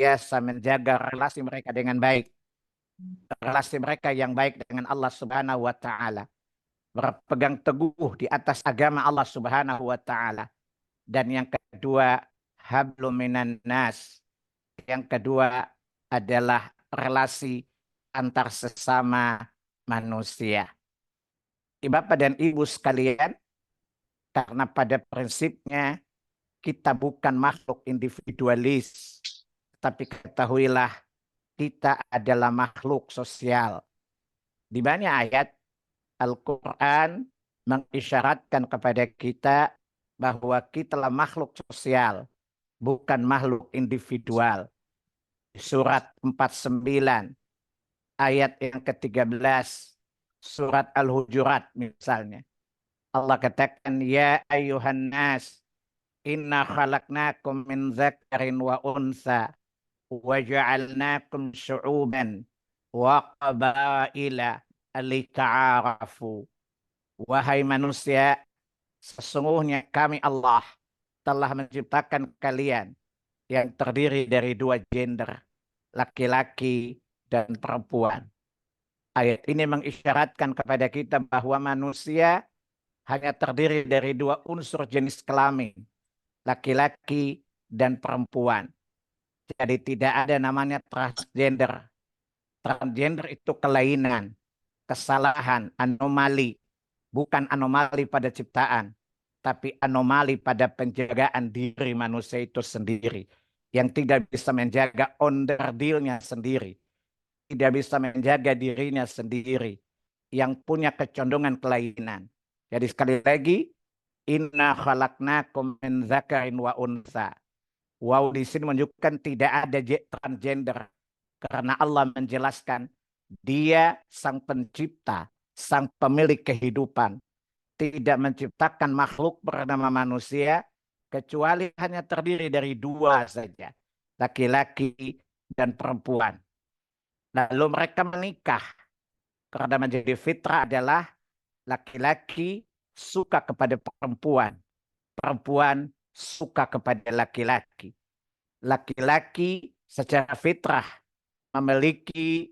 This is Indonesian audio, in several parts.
senantiasa menjaga relasi mereka dengan baik. Relasi mereka yang baik dengan Allah Subhanahu wa taala. Berpegang teguh di atas agama Allah Subhanahu wa taala. Dan yang kedua, hablum minan nas. Yang kedua adalah relasi antar sesama manusia. Bapak dan Ibu sekalian, karena pada prinsipnya kita bukan makhluk individualis, tapi ketahuilah kita adalah makhluk sosial. Di banyak ayat Al-Quran mengisyaratkan kepada kita bahwa kita adalah makhluk sosial, bukan makhluk individual. Surat 49, ayat yang ke-13, surat Al-Hujurat misalnya. Allah katakan, ya ayuhan nas, inna khalaqnakum min dzakarin wa unsa wa ja'alnakum syu'uban wa qabaila lita'arafu. Wahai manusia, sesungguhnya kami Allah telah menciptakan kalian yang terdiri dari dua gender, laki-laki dan perempuan. Ayat ini mengisyaratkan kepada kita bahwa manusia hanya terdiri dari dua unsur jenis kelamin, laki-laki dan perempuan. Jadi tidak ada namanya transgender. Transgender itu kelainan, kesalahan, anomali. Bukan anomali pada ciptaan, tapi anomali pada penjagaan diri manusia itu sendiri. Yang tidak bisa menjaga onderdilnya sendiri. Tidak bisa menjaga dirinya sendiri. Yang punya kecondongan kelainan. Jadi sekali lagi, inna khalaqnakum min dzakarin wa unsa. Wow, di sini menunjukkan tidak ada transgender. Karena Allah menjelaskan dia sang pencipta, sang pemilik kehidupan. Tidak menciptakan makhluk bernama manusia, kecuali hanya terdiri dari dua saja. Laki-laki dan perempuan. Lalu mereka menikah. Karena menjadi fitrah adalah laki-laki suka kepada perempuan. Perempuan suka kepada laki-laki. Laki-laki secara fitrah memiliki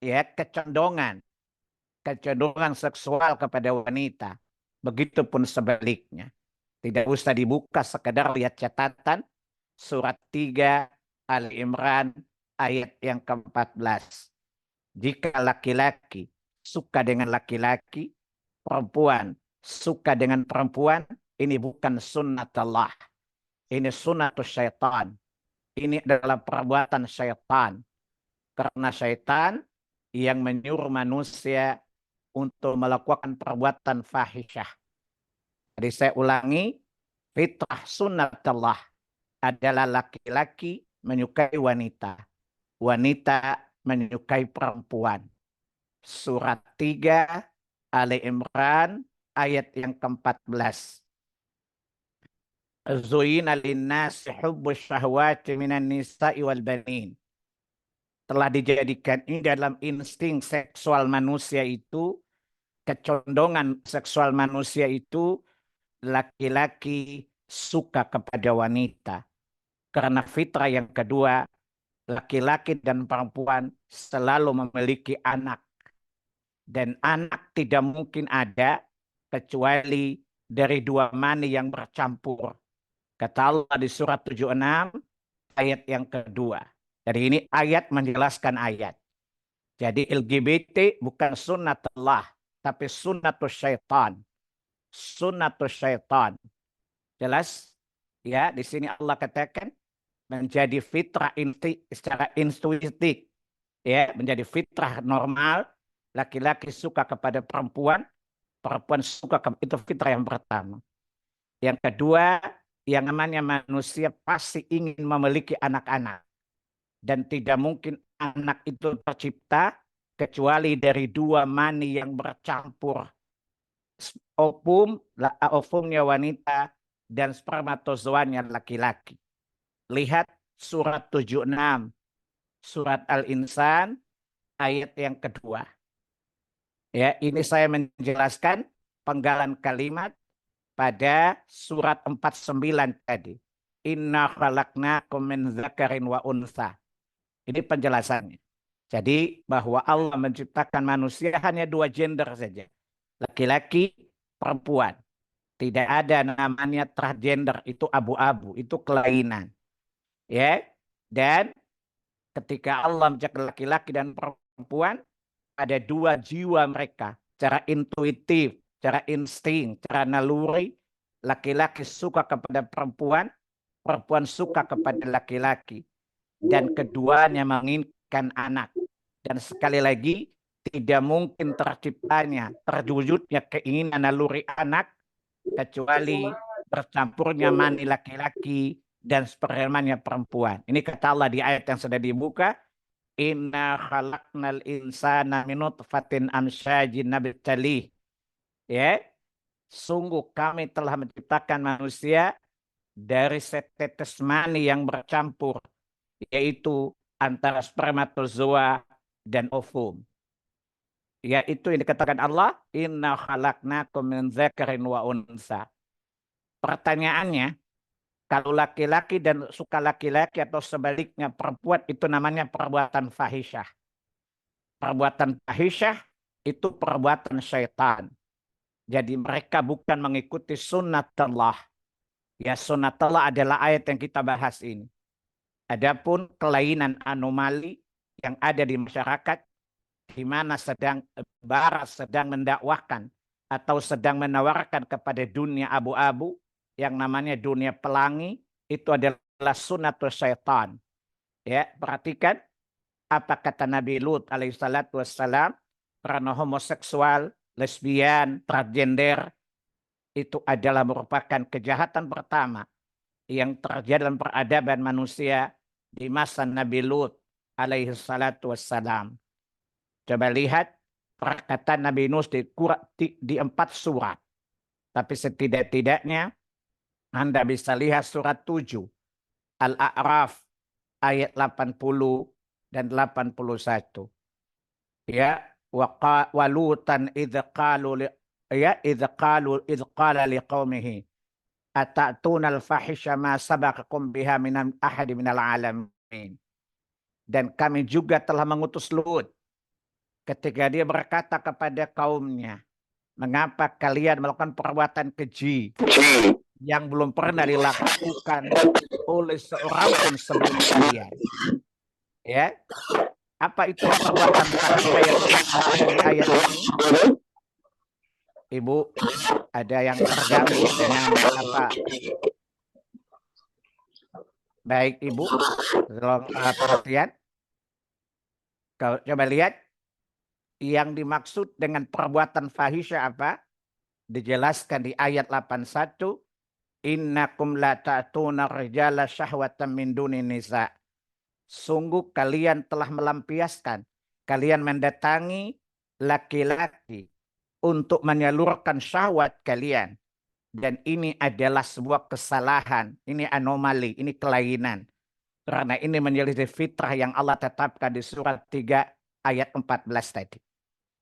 kecondongan seksual kepada wanita. Begitupun sebaliknya. Tidak usah dibuka, sekedar lihat catatan surat 3 Ali Imran ayat yang ke-14. Jika laki-laki suka dengan laki-laki, perempuan suka dengan perempuan, ini bukan sunnat Allah. Ini sunnatus syaitan. Ini adalah perbuatan syaitan. Karena syaitan yang menyuruh manusia untuk melakukan perbuatan fahisyah. Jadi saya ulangi, fitrah sunnat Allah adalah laki-laki menyukai wanita. Wanita menyukai perempuan. Surat 3 Ali Imran ayat yang ke-14. Zuyina linnasi hubbus syahwati minan nisa'i wal banin. Telah dijadikan ini dalam insting seksual manusia itu, kecondongan seksual manusia itu, laki-laki suka kepada wanita. Karena fitrah yang kedua, laki-laki dan perempuan selalu memiliki anak. Dan anak tidak mungkin ada kecuali dari dua mani yang bercampur. Kata Allah di surat 76 ayat yang kedua. Jadi ini ayat menjelaskan ayat. Jadi LGBT bukan sunnat Allah, tapi sunnatus syaitan. Sunnatus syaitan. Jelas? Ya, di sini Allah katakan menjadi fitrah secara intuitif. Ya, menjadi fitrah normal. Laki-laki suka kepada perempuan, perempuan suka itu fitrah yang pertama. Yang kedua, yang namanya manusia pasti ingin memiliki anak-anak. Dan tidak mungkin anak itu tercipta kecuali dari dua mani yang bercampur. Ovumnya wanita dan spermatozoanya laki-laki. Lihat surat 76, surat Al-Insan ayat yang kedua. Ya, ini saya menjelaskan penggalan kalimat pada surat 49 tadi. Inna khalaqnakum min dzakarin wa unsa. Ini penjelasannya. Jadi bahwa Allah menciptakan manusia hanya dua gender saja. Laki-laki, perempuan. Tidak ada namanya transgender, itu abu-abu, itu kelainan. Ya. Dan ketika Allah menciptakan laki-laki dan perempuan, ada dua jiwa mereka. Secara intuitif, secara insting, secara naluri. Laki-laki suka kepada perempuan, perempuan suka kepada laki-laki. Dan keduanya menginginkan anak. Dan sekali lagi, tidak mungkin terciptanya, terwujudnya keinginan naluri anak, kecuali bercampurnya mani laki-laki dan spermanya perempuan. Ini kata Allah di ayat yang sudah dibuka. Inna khalaqnal insana min nutfatin amsyajin nabtalih. Ya, sungguh kami telah menciptakan manusia dari setetes mani yang bercampur, yaitu antara spermatozoa dan ovum. Ya, itu yang dikatakan Allah, inna khalaqnakum min dzakarin wa unsa. Pertanyaannya, kalau laki-laki dan suka laki-laki atau sebaliknya perempuan, itu namanya perbuatan fahisyah. Perbuatan fahisyah itu perbuatan syaitan. Jadi mereka bukan mengikuti sunnat Allah. Ya, sunnat Allah adalah ayat yang kita bahas ini. Adapun kelainan anomali yang ada di masyarakat, di mana Barat sedang mendakwahkan atau sedang menawarkan kepada dunia abu-abu yang namanya dunia pelangi, itu adalah sunnatus syaitan. Ya, perhatikan apa kata Nabi Lut alaihissalatu wassalam, karena homoseksual, lesbian, transgender itu adalah merupakan kejahatan pertama yang terjadi dalam peradaban manusia di masa Nabi Lut alaihissalatu wassalam. Coba lihat perkataan Nabi Nuh di 4 surat. Tapi setidak-tidaknya Anda bisa lihat surat 7. Al-A'raf ayat 80 dan 81. Ya, walutan idh qala liqaumihi atatuna al-fahisha ma sabaqakum biha min ahadi minal alamin. Dan kami juga telah mengutus Lut ketika dia berkata kepada kaumnya, mengapa kalian melakukan perbuatan keji yang belum pernah dilakukan oleh seorang pun sebelum kalian? Ya, apa itu perbuatan fahisyah yang ada di ayat ini? Ibu, ada yang terganggu dengan apa? Baik, Ibu, tolong perhatian. Coba lihat yang dimaksud dengan perbuatan fahisyah apa? Dijelaskan di ayat 81. Innakum la ta'tuna rijala syahwatan min dunin nisa. Sungguh kalian telah melampiaskan, kalian mendatangi laki-laki untuk menyalurkan syahwat kalian. Dan ini adalah sebuah kesalahan, ini anomali, ini kelainan. Karena ini menyelisih fitrah yang Allah tetapkan di surat 3 ayat 14 tadi.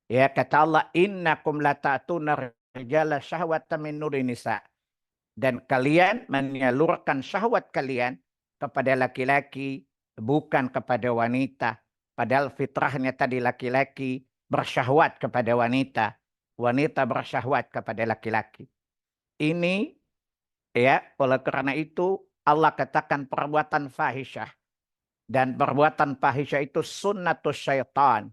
Ya, kata Allah, innakum la ta'tuna rijala syahwatan min nurin nisa. Dan kalian menyalurkan syahwat kalian kepada laki-laki, bukan kepada wanita. Padahal fitrahnya tadi laki-laki bersyahwat kepada wanita. Wanita bersyahwat kepada laki-laki. Ini, ya, oleh karena itu Allah katakan perbuatan fahisyah. Dan perbuatan fahisyah itu sunnatus syaitan.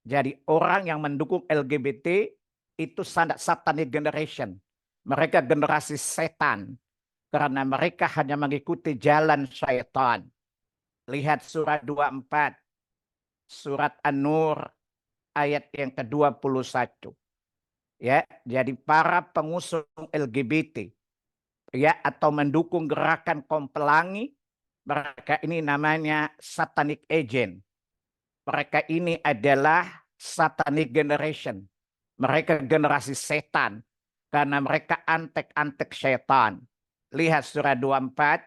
Jadi orang yang mendukung LGBT itu sangat satanic generation. Mereka generasi setan. Karena mereka hanya mengikuti jalan syaitan. Lihat surat 24. Surat An-Nur ayat yang ke-21. Ya, jadi para pengusung LGBT ya atau mendukung gerakan kaum pelangi, mereka ini namanya satanic agent. Mereka ini adalah satanic generation. Mereka generasi setan karena mereka antek-antek setan. Lihat surat 24,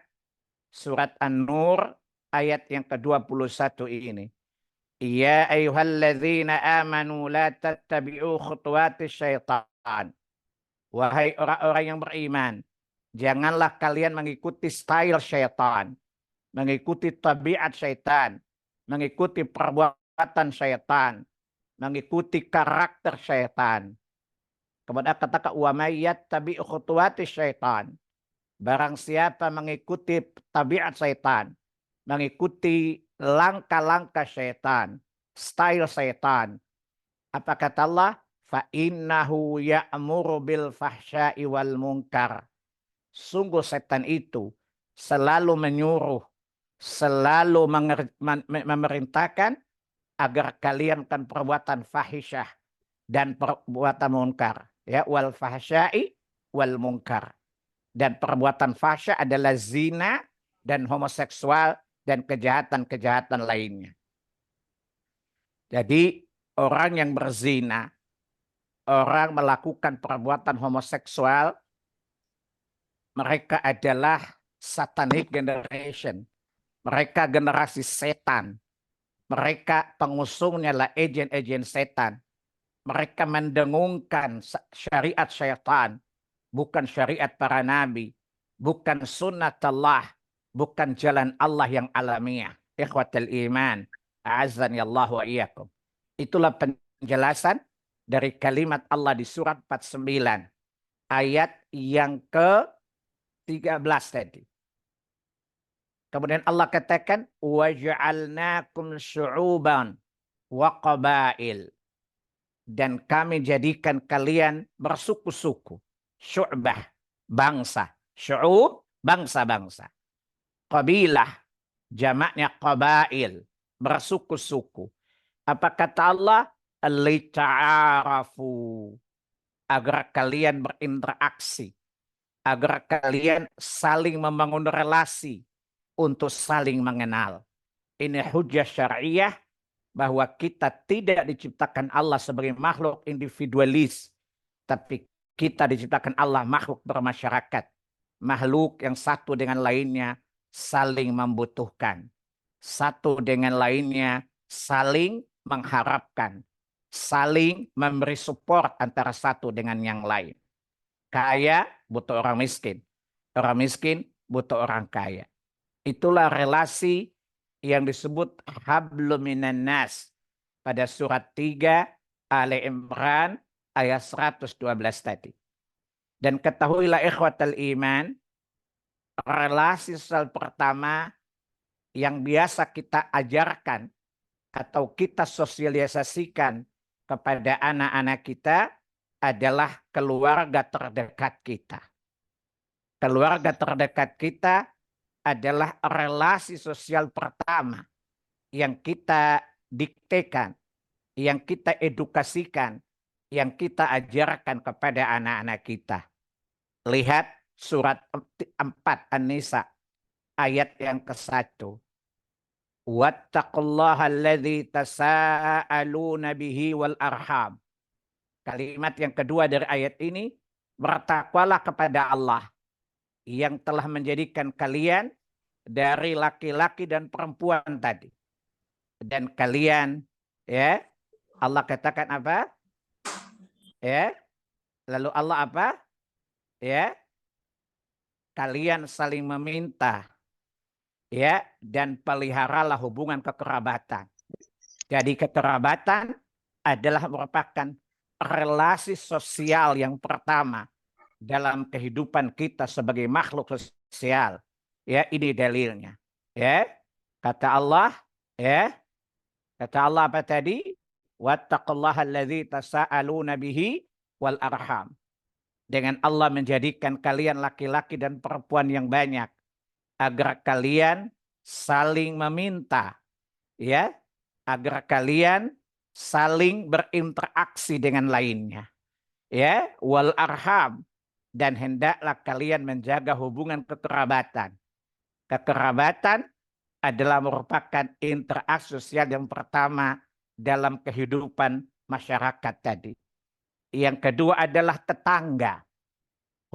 surat An-Nur ayat yang ke-21 ini. Ya ayyuhalladzina amanu la tattabi'u khutuwatis syaitan. Wahai orang-orang yang beriman, Janganlah kalian mengikuti style syaitan, mengikuti tabiat syaitan, mengikuti perbuatan syaitan, mengikuti karakter syaitan. Kemudian katakan wa may yattabi khutuwati syaitan. Barang siapa mengikuti tabiat syaitan, mengikuti langkah-langkah syaitan, style syaitan. Apa kata Allah? Fa innahu ya'muru bil fahsya'i wal munkar. Sungguh setan itu selalu menyuruh, selalu memerintahkan agar kalian kan perbuatan fahisyah dan perbuatan munkar. Ya, wal fahsya'i wal munkar. Dan perbuatan fahsyah adalah zina dan homoseksual dan kejahatan-kejahatan lainnya. Jadi orang yang berzina, orang melakukan perbuatan homoseksual, mereka adalah satanic generation. Mereka generasi setan. Mereka pengusungnya adalah agen-agen setan. Mereka mendengungkan syariat syaitan. Bukan syariat para nabi. Bukan sunnat Allah. Bukan jalan Allah yang alamiah. Ikhwatal iman. A'azzani Allah wa iyyakum. Itulah penjelasan dari kalimat Allah di surat 49. Ayat yang ke-13 tadi. Kemudian Allah katakan waja'alnakum syu'uban wa qabail. Dan kami jadikan kalian bersuku-suku. Syu'bah, bangsa. Syu'ub, bangsa-bangsa. Qabilah, jamaknya qabail, bersuku-suku. Apa kata Allah? Lita'arafu. Agar kalian berinteraksi. Agar kalian saling membangun relasi untuk saling mengenal. Ini hujjah syariah bahwa kita tidak diciptakan Allah sebagai makhluk individualis, tapi kita diciptakan Allah makhluk bermasyarakat. Makhluk yang satu dengan lainnya saling membutuhkan. Satu dengan lainnya saling mengharapkan. Saling memberi support antara satu dengan yang lain. Kaya butuh orang miskin. Orang miskin butuh orang kaya. Itulah relasi yang disebut hablum minan nas pada surat 3 Ali Imran ayat 112 tadi. Dan ketahuilah ikhwatal iman, relasi sosial pertama yang biasa kita ajarkan atau kita sosialisasikan kepada anak-anak kita adalah keluarga terdekat kita. Keluarga terdekat kita adalah relasi sosial pertama yang kita diktekan, yang kita edukasikan, yang kita ajarkan kepada anak-anak kita. Lihat surat 4 An-Nisa ayat yang ke-1. Wattaqullaha alladzi tasaaluna bihi wal arham. Kalimat yang kedua dari ayat ini, bertakwalah kepada Allah yang telah menjadikan kalian dari laki-laki dan perempuan tadi. Dan kalian, ya, Allah katakan apa? Ya, lalu Allah apa? Ya, kalian saling meminta, ya, dan peliharalah hubungan kekerabatan. Jadi kekerabatan adalah merupakan relasi sosial yang pertama dalam kehidupan kita sebagai makhluk sosial. Ya, ini dalilnya. Ya, kata Allah, ya, kata Allah apa tadi? Wattaqullaha alladzi tasaaluna bihi wal arham. Dengan Allah menjadikan kalian laki-laki dan perempuan yang banyak agar kalian saling meminta, ya, agar kalian saling berinteraksi dengan lainnya. Ya, wal arham, dan hendaklah kalian menjaga hubungan kekerabatan. Kekerabatan adalah merupakan interaksi sosial yang pertama dalam kehidupan masyarakat tadi. Yang kedua adalah tetangga.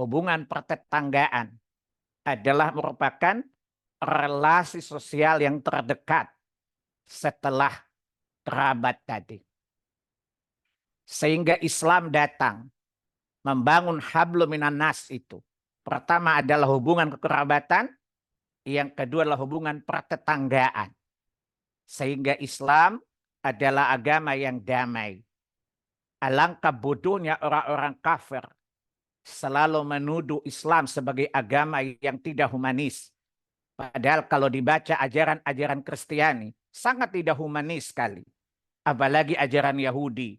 Hubungan pertetanggaan adalah merupakan relasi sosial yang terdekat setelah kerabat tadi. Sehingga Islam datang membangun hablum minan nas itu, Pertama adalah hubungan kekerabatan, yang kedua adalah hubungan pertetanggaan. Sehingga Islam adalah agama yang damai. Alangkah bodohnya orang-orang kafir selalu menuduh Islam sebagai agama yang tidak humanis. Padahal kalau dibaca ajaran-ajaran Kristiani, sangat tidak humanis sekali. Apalagi ajaran Yahudi.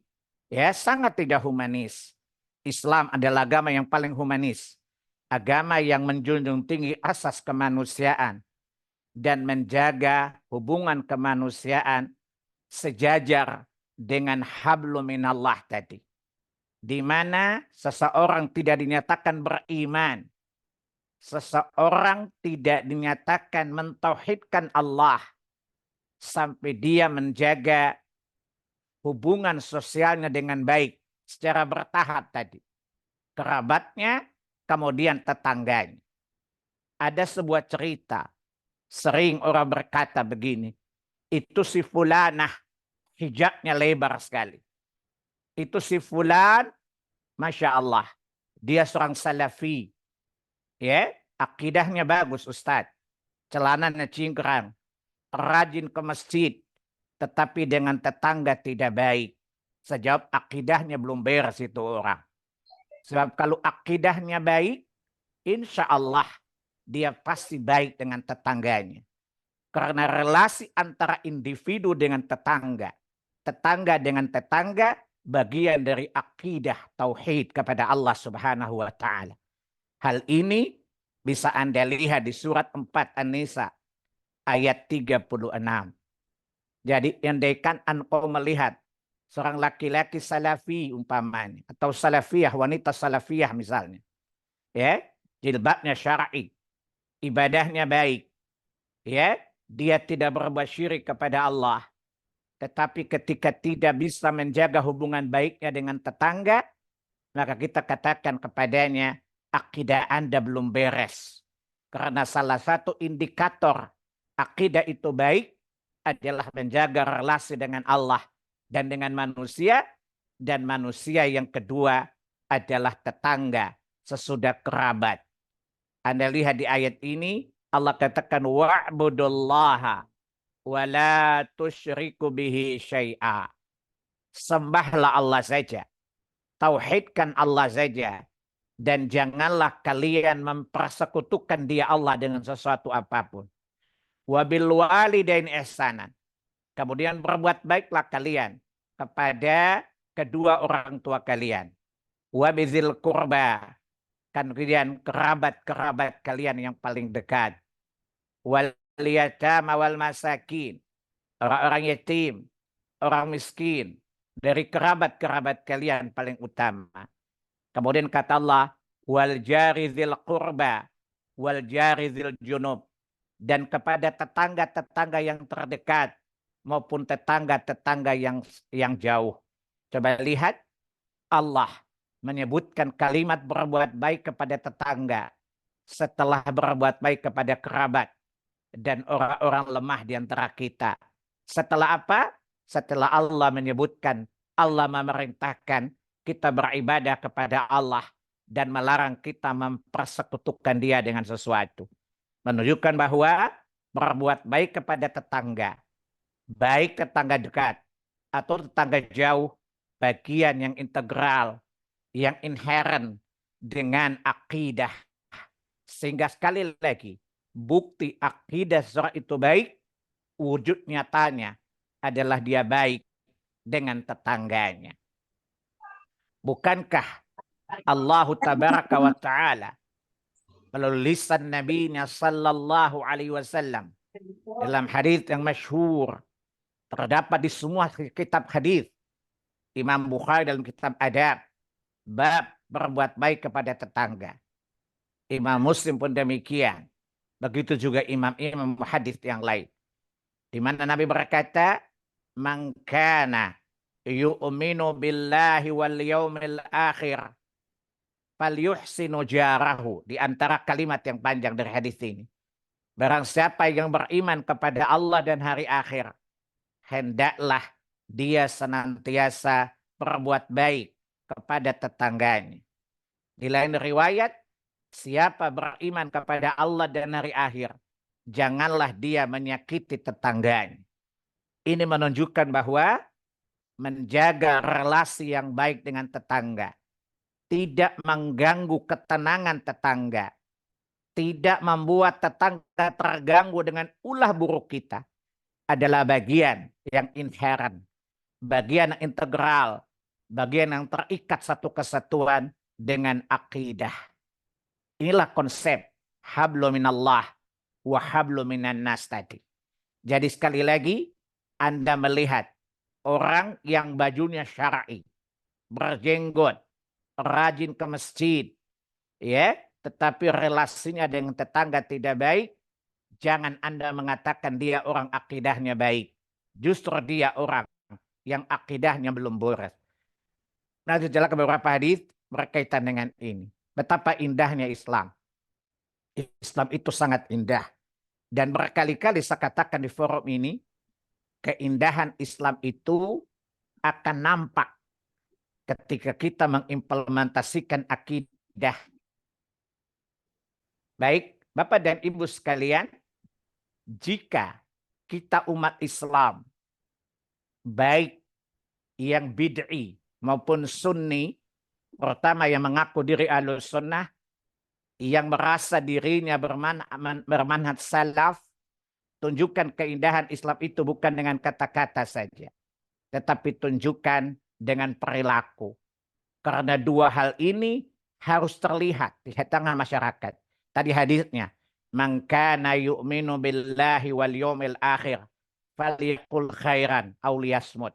Ya, sangat tidak humanis. Islam adalah agama yang paling humanis. Agama yang menjunjung tinggi asas kemanusiaan dan menjaga hubungan kemanusiaan sejajar dengan hablum minallah tadi. Di mana seseorang tidak dinyatakan beriman, seseorang tidak dinyatakan mentauhidkan Allah sampai dia menjaga hubungan sosialnya dengan baik secara bertahap tadi. Kerabatnya, kemudian tetangganya. Ada sebuah cerita, sering orang berkata begini, itu si fulanah hijabnya lebar sekali. Itu si fulan, Masya Allah, dia seorang salafi. Ya, akidahnya bagus Ustadz. Celananya cingkrang, rajin ke masjid, tetapi dengan tetangga tidak baik. Sejawab akidahnya belum beres itu orang. Sebab kalau akidahnya baik, insya Allah dia pasti baik dengan tetangganya. Karena relasi antara individu dengan tetangga dengan tetangga, bagian dari akidah tauhid kepada Allah Subhanahu wa taala. Hal ini bisa Anda lihat di surat 4 An-Nisa ayat 36. Jadi andaikan engkau melihat seorang laki-laki salafi umpamanya, atau salafiyah, wanita salafiyah misalnya, ya, jilbabnya syar'i, ibadahnya baik, ya, dia tidak berbuat syirik kepada Allah, tetapi ketika tidak bisa menjaga hubungan baiknya dengan tetangga, maka kita katakan kepadanya, akidah Anda belum beres. Karena salah satu indikator akidah itu baik adalah menjaga relasi dengan Allah dan dengan manusia. Dan manusia yang kedua adalah tetangga, sesudah kerabat. Anda lihat di ayat ini, Allah katakan, wa'budullaha wa la tusyriku bihi syai'a. Sembahlah Allah saja. Tauhidkan Allah saja. Dan janganlah kalian mempersekutukan dia Allah dengan sesuatu apapun. Wabil walidain ihsanan. Kemudian berbuat baiklah kalian kepada kedua orang tua kalian. Wabizil kurba. Kemudian kerabat-kerabat kalian yang paling dekat. Wal yatama wal masakin. Orang-orang yatim, orang miskin. Dari kerabat-kerabat kalian paling utama. Kemudian kata Allah, wal jari dzil qurba wal jari dzil junub, dan kepada tetangga-tetangga yang terdekat maupun tetangga-tetangga yang jauh. Coba lihat, Allah menyebutkan kalimat berbuat baik kepada tetangga setelah berbuat baik kepada kerabat dan orang-orang lemah di antara kita. Setelah apa? Setelah Allah menyebutkan, Allah memerintahkan kita beribadah kepada Allah dan melarang kita mempersekutukan dia dengan sesuatu. Menunjukkan bahwa berbuat baik kepada tetangga, baik tetangga dekat atau tetangga jauh, bagian yang integral, yang inherent dengan akidah. Sehingga sekali lagi, bukti akidah seorang itu baik, wujud nyatanya adalah dia baik dengan tetangganya. Bukankah Allah tabaraka wa ta'ala melalui lisan Nabi-Nya sallallahu alaihi wasallam dalam hadis yang masyhur, terdapat di semua kitab hadis, Imam Bukhari dalam kitab Adab, bab berbuat baik kepada tetangga. Imam Muslim pun demikian. Begitu juga imam-imam hadis yang lain. Di mana Nabi berkata, "Man kana yu'minu billahi wal yaumil akhir falyuhsinu jarahu." Di antara kalimat yang panjang dari hadis ini, barang siapa yang beriman kepada Allah dan hari akhir, hendaklah dia senantiasa berbuat baik kepada tetangganya. Di lain riwayat, Siapa beriman kepada Allah dan hari akhir, janganlah dia menyakiti tetangganya. Ini menunjukkan bahwa menjaga relasi yang baik dengan tetangga, tidak mengganggu ketenangan tetangga, tidak membuat tetangga terganggu dengan ulah buruk kita, adalah bagian yang inherent, bagian yang integral, bagian yang terikat satu kesatuan dengan akidah. Inilah konsep hablu minallah wa hablu minan nas tadi. Jadi sekali lagi, Anda melihat orang yang bajunya syar'i, berjenggot, rajin ke masjid, ya, tetapi relasinya dengan tetangga tidak baik, jangan Anda mengatakan dia orang akidahnya baik. Justru dia orang yang akidahnya belum boros. Nah, jelaskan beberapa hadis berkaitan dengan ini. Betapa indahnya Islam. Islam itu sangat indah. Dan berkali-kali saya katakan di forum ini, keindahan Islam itu akan nampak ketika kita mengimplementasikan akidah. Baik, Bapak dan Ibu sekalian, jika kita umat Islam, baik yang bid'i maupun sunni, terutama yang mengaku diri ahlus sunnah, yang merasa dirinya bermanhaj salaf, tunjukkan keindahan Islam itu bukan dengan kata-kata saja, tetapi tunjukkan dengan perilaku. Karena dua hal ini harus terlihat di tengah masyarakat. Tadi hadisnya, man kana yu'minu billahi wal yawmil akhir falyaqul khairan aw liyasmut.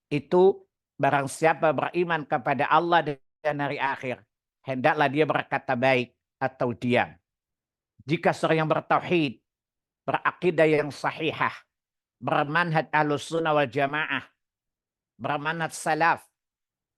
Itu barang siapa beriman kepada Allah dan hari akhir, hendaklah dia berkata baik atau diam. Jika seorang yang bertauhid, berakidah yang sahihah, bermanhaj ahlus sunnah wal jamaah, bermanhaj salaf,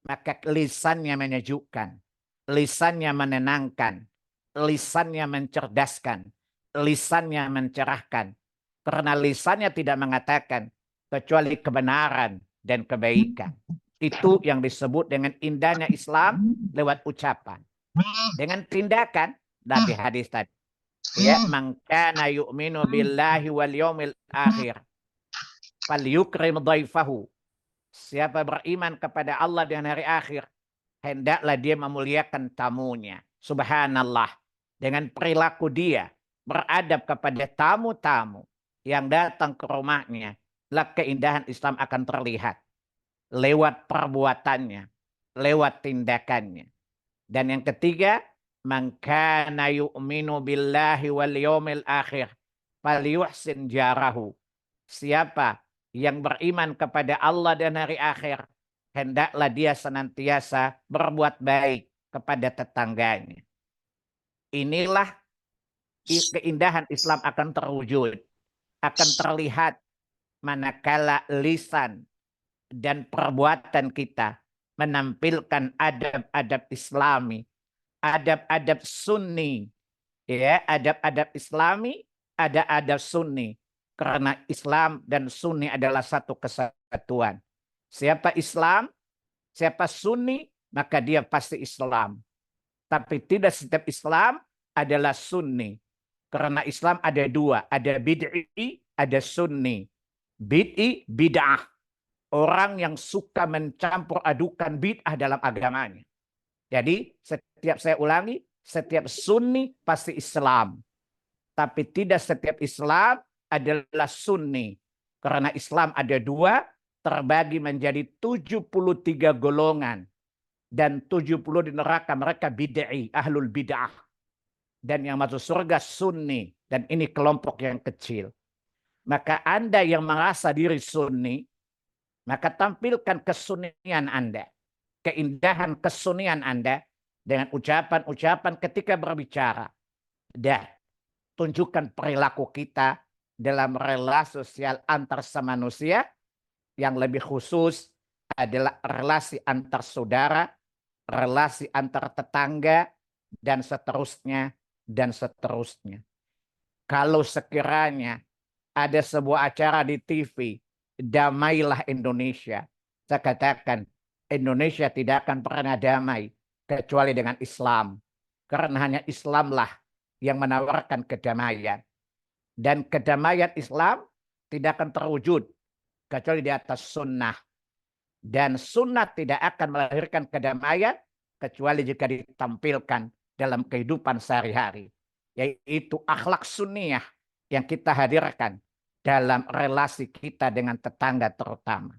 maka lisannya menyejukkan, lisannya menenangkan, lisannya mencerdaskan, lisannya mencerahkan. Karena lisannya tidak mengatakan kecuali kebenaran dan kebaikan. Itu yang disebut dengan indahnya Islam lewat ucapan. Dengan tindakan, dari hadis tadi. Ya, man kana yu'minu billahi wal yawmil akhir falyukrim dhaifahu. Siapa beriman kepada Allah dan hari akhir, hendaklah dia memuliakan tamunya. Subhanallah. Dengan perilaku dia beradab kepada tamu-tamu yang datang ke rumahnya, lah keindahan Islam akan terlihat lewat perbuatannya, lewat tindakannya. Dan yang ketiga, man kana yu'minu billahi wal yawmil akhir falyuhsin jarahu. Siapa yang beriman kepada Allah dan hari akhir, hendaklah dia senantiasa berbuat baik kepada tetangganya. Inilah keindahan Islam akan terwujud, akan terlihat manakala lisan dan perbuatan kita menampilkan adab-adab Islami, adab-adab Sunni, ya, adab-adab Islami, ada adab Sunni. Karena Islam dan Sunni adalah satu kesatuan. Siapa Islam, siapa Sunni, maka dia pasti Islam. Tapi tidak setiap Islam adalah Sunni. Karena Islam ada dua, ada bid'i, ada Sunni. Bid'i, bid'ah. Orang yang suka mencampur adukan bid'ah dalam agamanya. Jadi setiap saya ulangi, setiap Sunni pasti Islam. Tapi tidak setiap Islam adalah Sunni. Karena Islam ada dua, terbagi menjadi 73 golongan. Dan 70 di neraka mereka bid'i, ahlul bid'ah. Dan yang masuk surga Sunni. Dan ini kelompok yang kecil. Maka Anda yang merasa diri Sunni, maka tampilkan kesunnian Anda. Keindahan kesunnian Anda dengan ucapan-ucapan ketika berbicara. Dan tunjukkan perilaku kita dalam relasi sosial antar semanusia, yang lebih khusus adalah relasi antar saudara, relasi antar tetangga, dan seterusnya, dan seterusnya. Kalau sekiranya ada sebuah acara di TV, damailah Indonesia, saya katakan Indonesia tidak akan pernah damai kecuali dengan Islam. Karena hanya Islamlah yang menawarkan kedamaian. Dan kedamaian Islam tidak akan terwujud kecuali di atas sunnah. Dan sunnah tidak akan melahirkan kedamaian kecuali jika ditampilkan dalam kehidupan sehari-hari. Yaitu akhlak sunniyah yang kita hadirkan dalam relasi kita dengan tetangga terutama.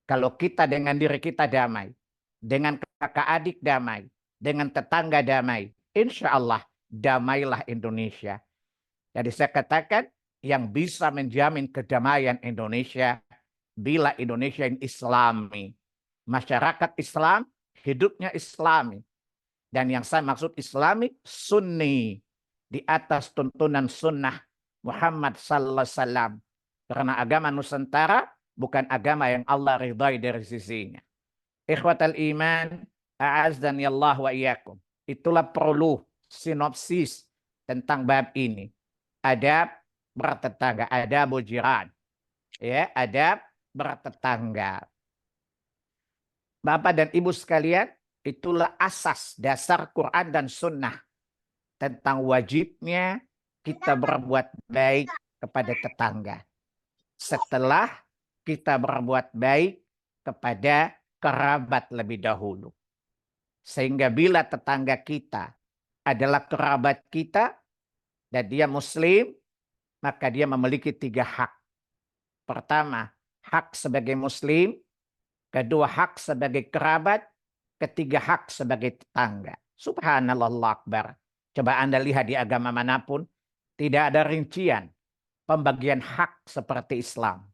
Kalau kita dengan diri kita damai, dengan kakak adik damai, dengan tetangga damai, insya Allah damailah Indonesia. Jadi saya katakan yang bisa menjamin kedamaian Indonesia bila Indonesia ini Islami. Masyarakat Islam, hidupnya Islami. Dan yang saya maksud Islami, Sunni. Di atas tuntunan sunnah Muhammad sallallahu alaihi wasallam. Karena agama Nusantara bukan agama yang Allah ridhai dari sisinya. Ikhwatal iman, a'azdani Allah wa iyyakum. Itulah perlu sinopsis tentang bab ini. Adab bertetangga, adab jiran. Ya, adab bertetangga. Bapak dan Ibu sekalian, itulah asas dasar Quran dan Sunnah tentang wajibnya kita berbuat baik kepada tetangga. Setelah kita berbuat baik kepada kerabat lebih dahulu. Sehingga bila tetangga kita adalah kerabat kita dan dia Muslim, maka dia memiliki 3 hak. Pertama, hak sebagai Muslim. Kedua, hak sebagai kerabat. Ketiga, hak sebagai tetangga. Subhanallah, Allah Akbar. Coba Anda lihat di agama manapun, tidak ada rincian pembagian hak seperti Islam.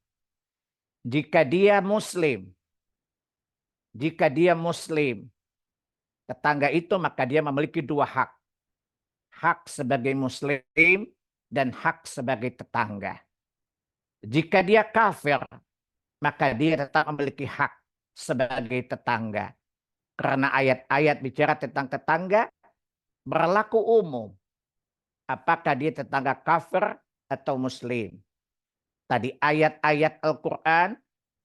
Jika dia Muslim, tetangga itu maka dia memiliki 2 hak. Hak sebagai Muslim dan hak sebagai tetangga. Jika dia kafir, maka dia tetap memiliki hak sebagai tetangga. Karena ayat-ayat bicara tentang tetangga berlaku umum. Apakah dia tetangga kafir atau Muslim. Tadi ayat-ayat Al-Quran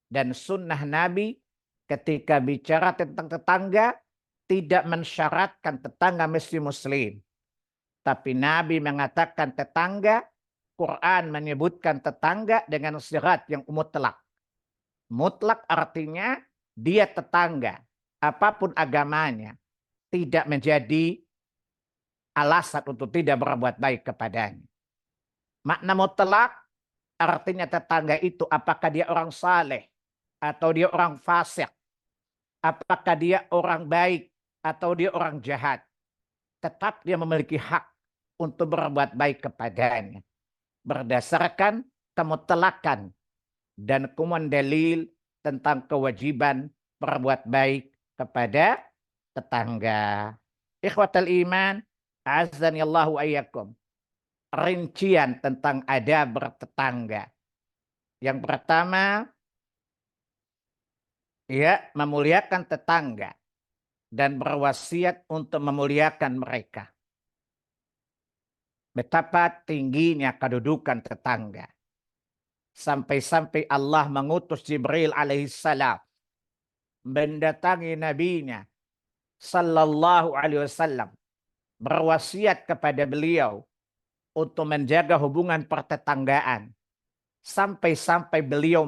dan sunnah Nabi ketika bicara tentang tetangga tidak mensyaratkan tetangga mesti Muslim. Tapi Nabi mengatakan tetangga, Quran menyebutkan tetangga dengan sigat yang mutlak. Mutlak artinya dia tetangga, apapun agamanya, tidak menjadi alasan untuk tidak berbuat baik kepadanya. Makna mutlak artinya tetangga itu apakah dia orang saleh atau dia orang fasik, apakah dia orang baik atau dia orang jahat, tetap dia memiliki hak untuk berbuat baik kepadanya berdasarkan kemutlakan dan kemudian dalil tentang kewajiban berbuat baik kepada tetangga. Ikhwatal iman, azani Allahu ayyakum. Rincian tentang adab bertetangga. Yang pertama, ya, memuliakan tetangga dan berwasiat untuk memuliakan mereka. Betapa tingginya kedudukan tetangga. Sampai-sampai Allah mengutus Jibril alaihissalam mendatangi nabinya sallallahu alaihi wasallam berwasiat kepada beliau untuk menjaga hubungan pertetanggaan. Sampai-sampai beliau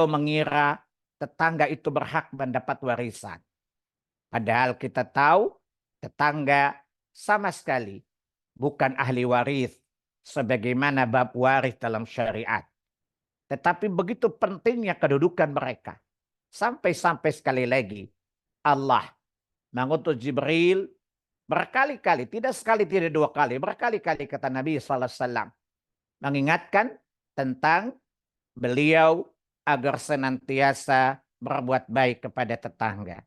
mengira tetangga itu berhak mendapat warisan. Padahal kita tahu tetangga sama sekali bukan ahli waris sebagaimana bab waris dalam syariat. Tetapi begitu pentingnya kedudukan mereka. Sampai-sampai sekali lagi Allah mengutus Jibril berkali-kali, tidak sekali, tidak 2 kali, berkali-kali kata Nabi sallallahu alaihi wasallam mengingatkan tentang beliau agar senantiasa berbuat baik kepada tetangga.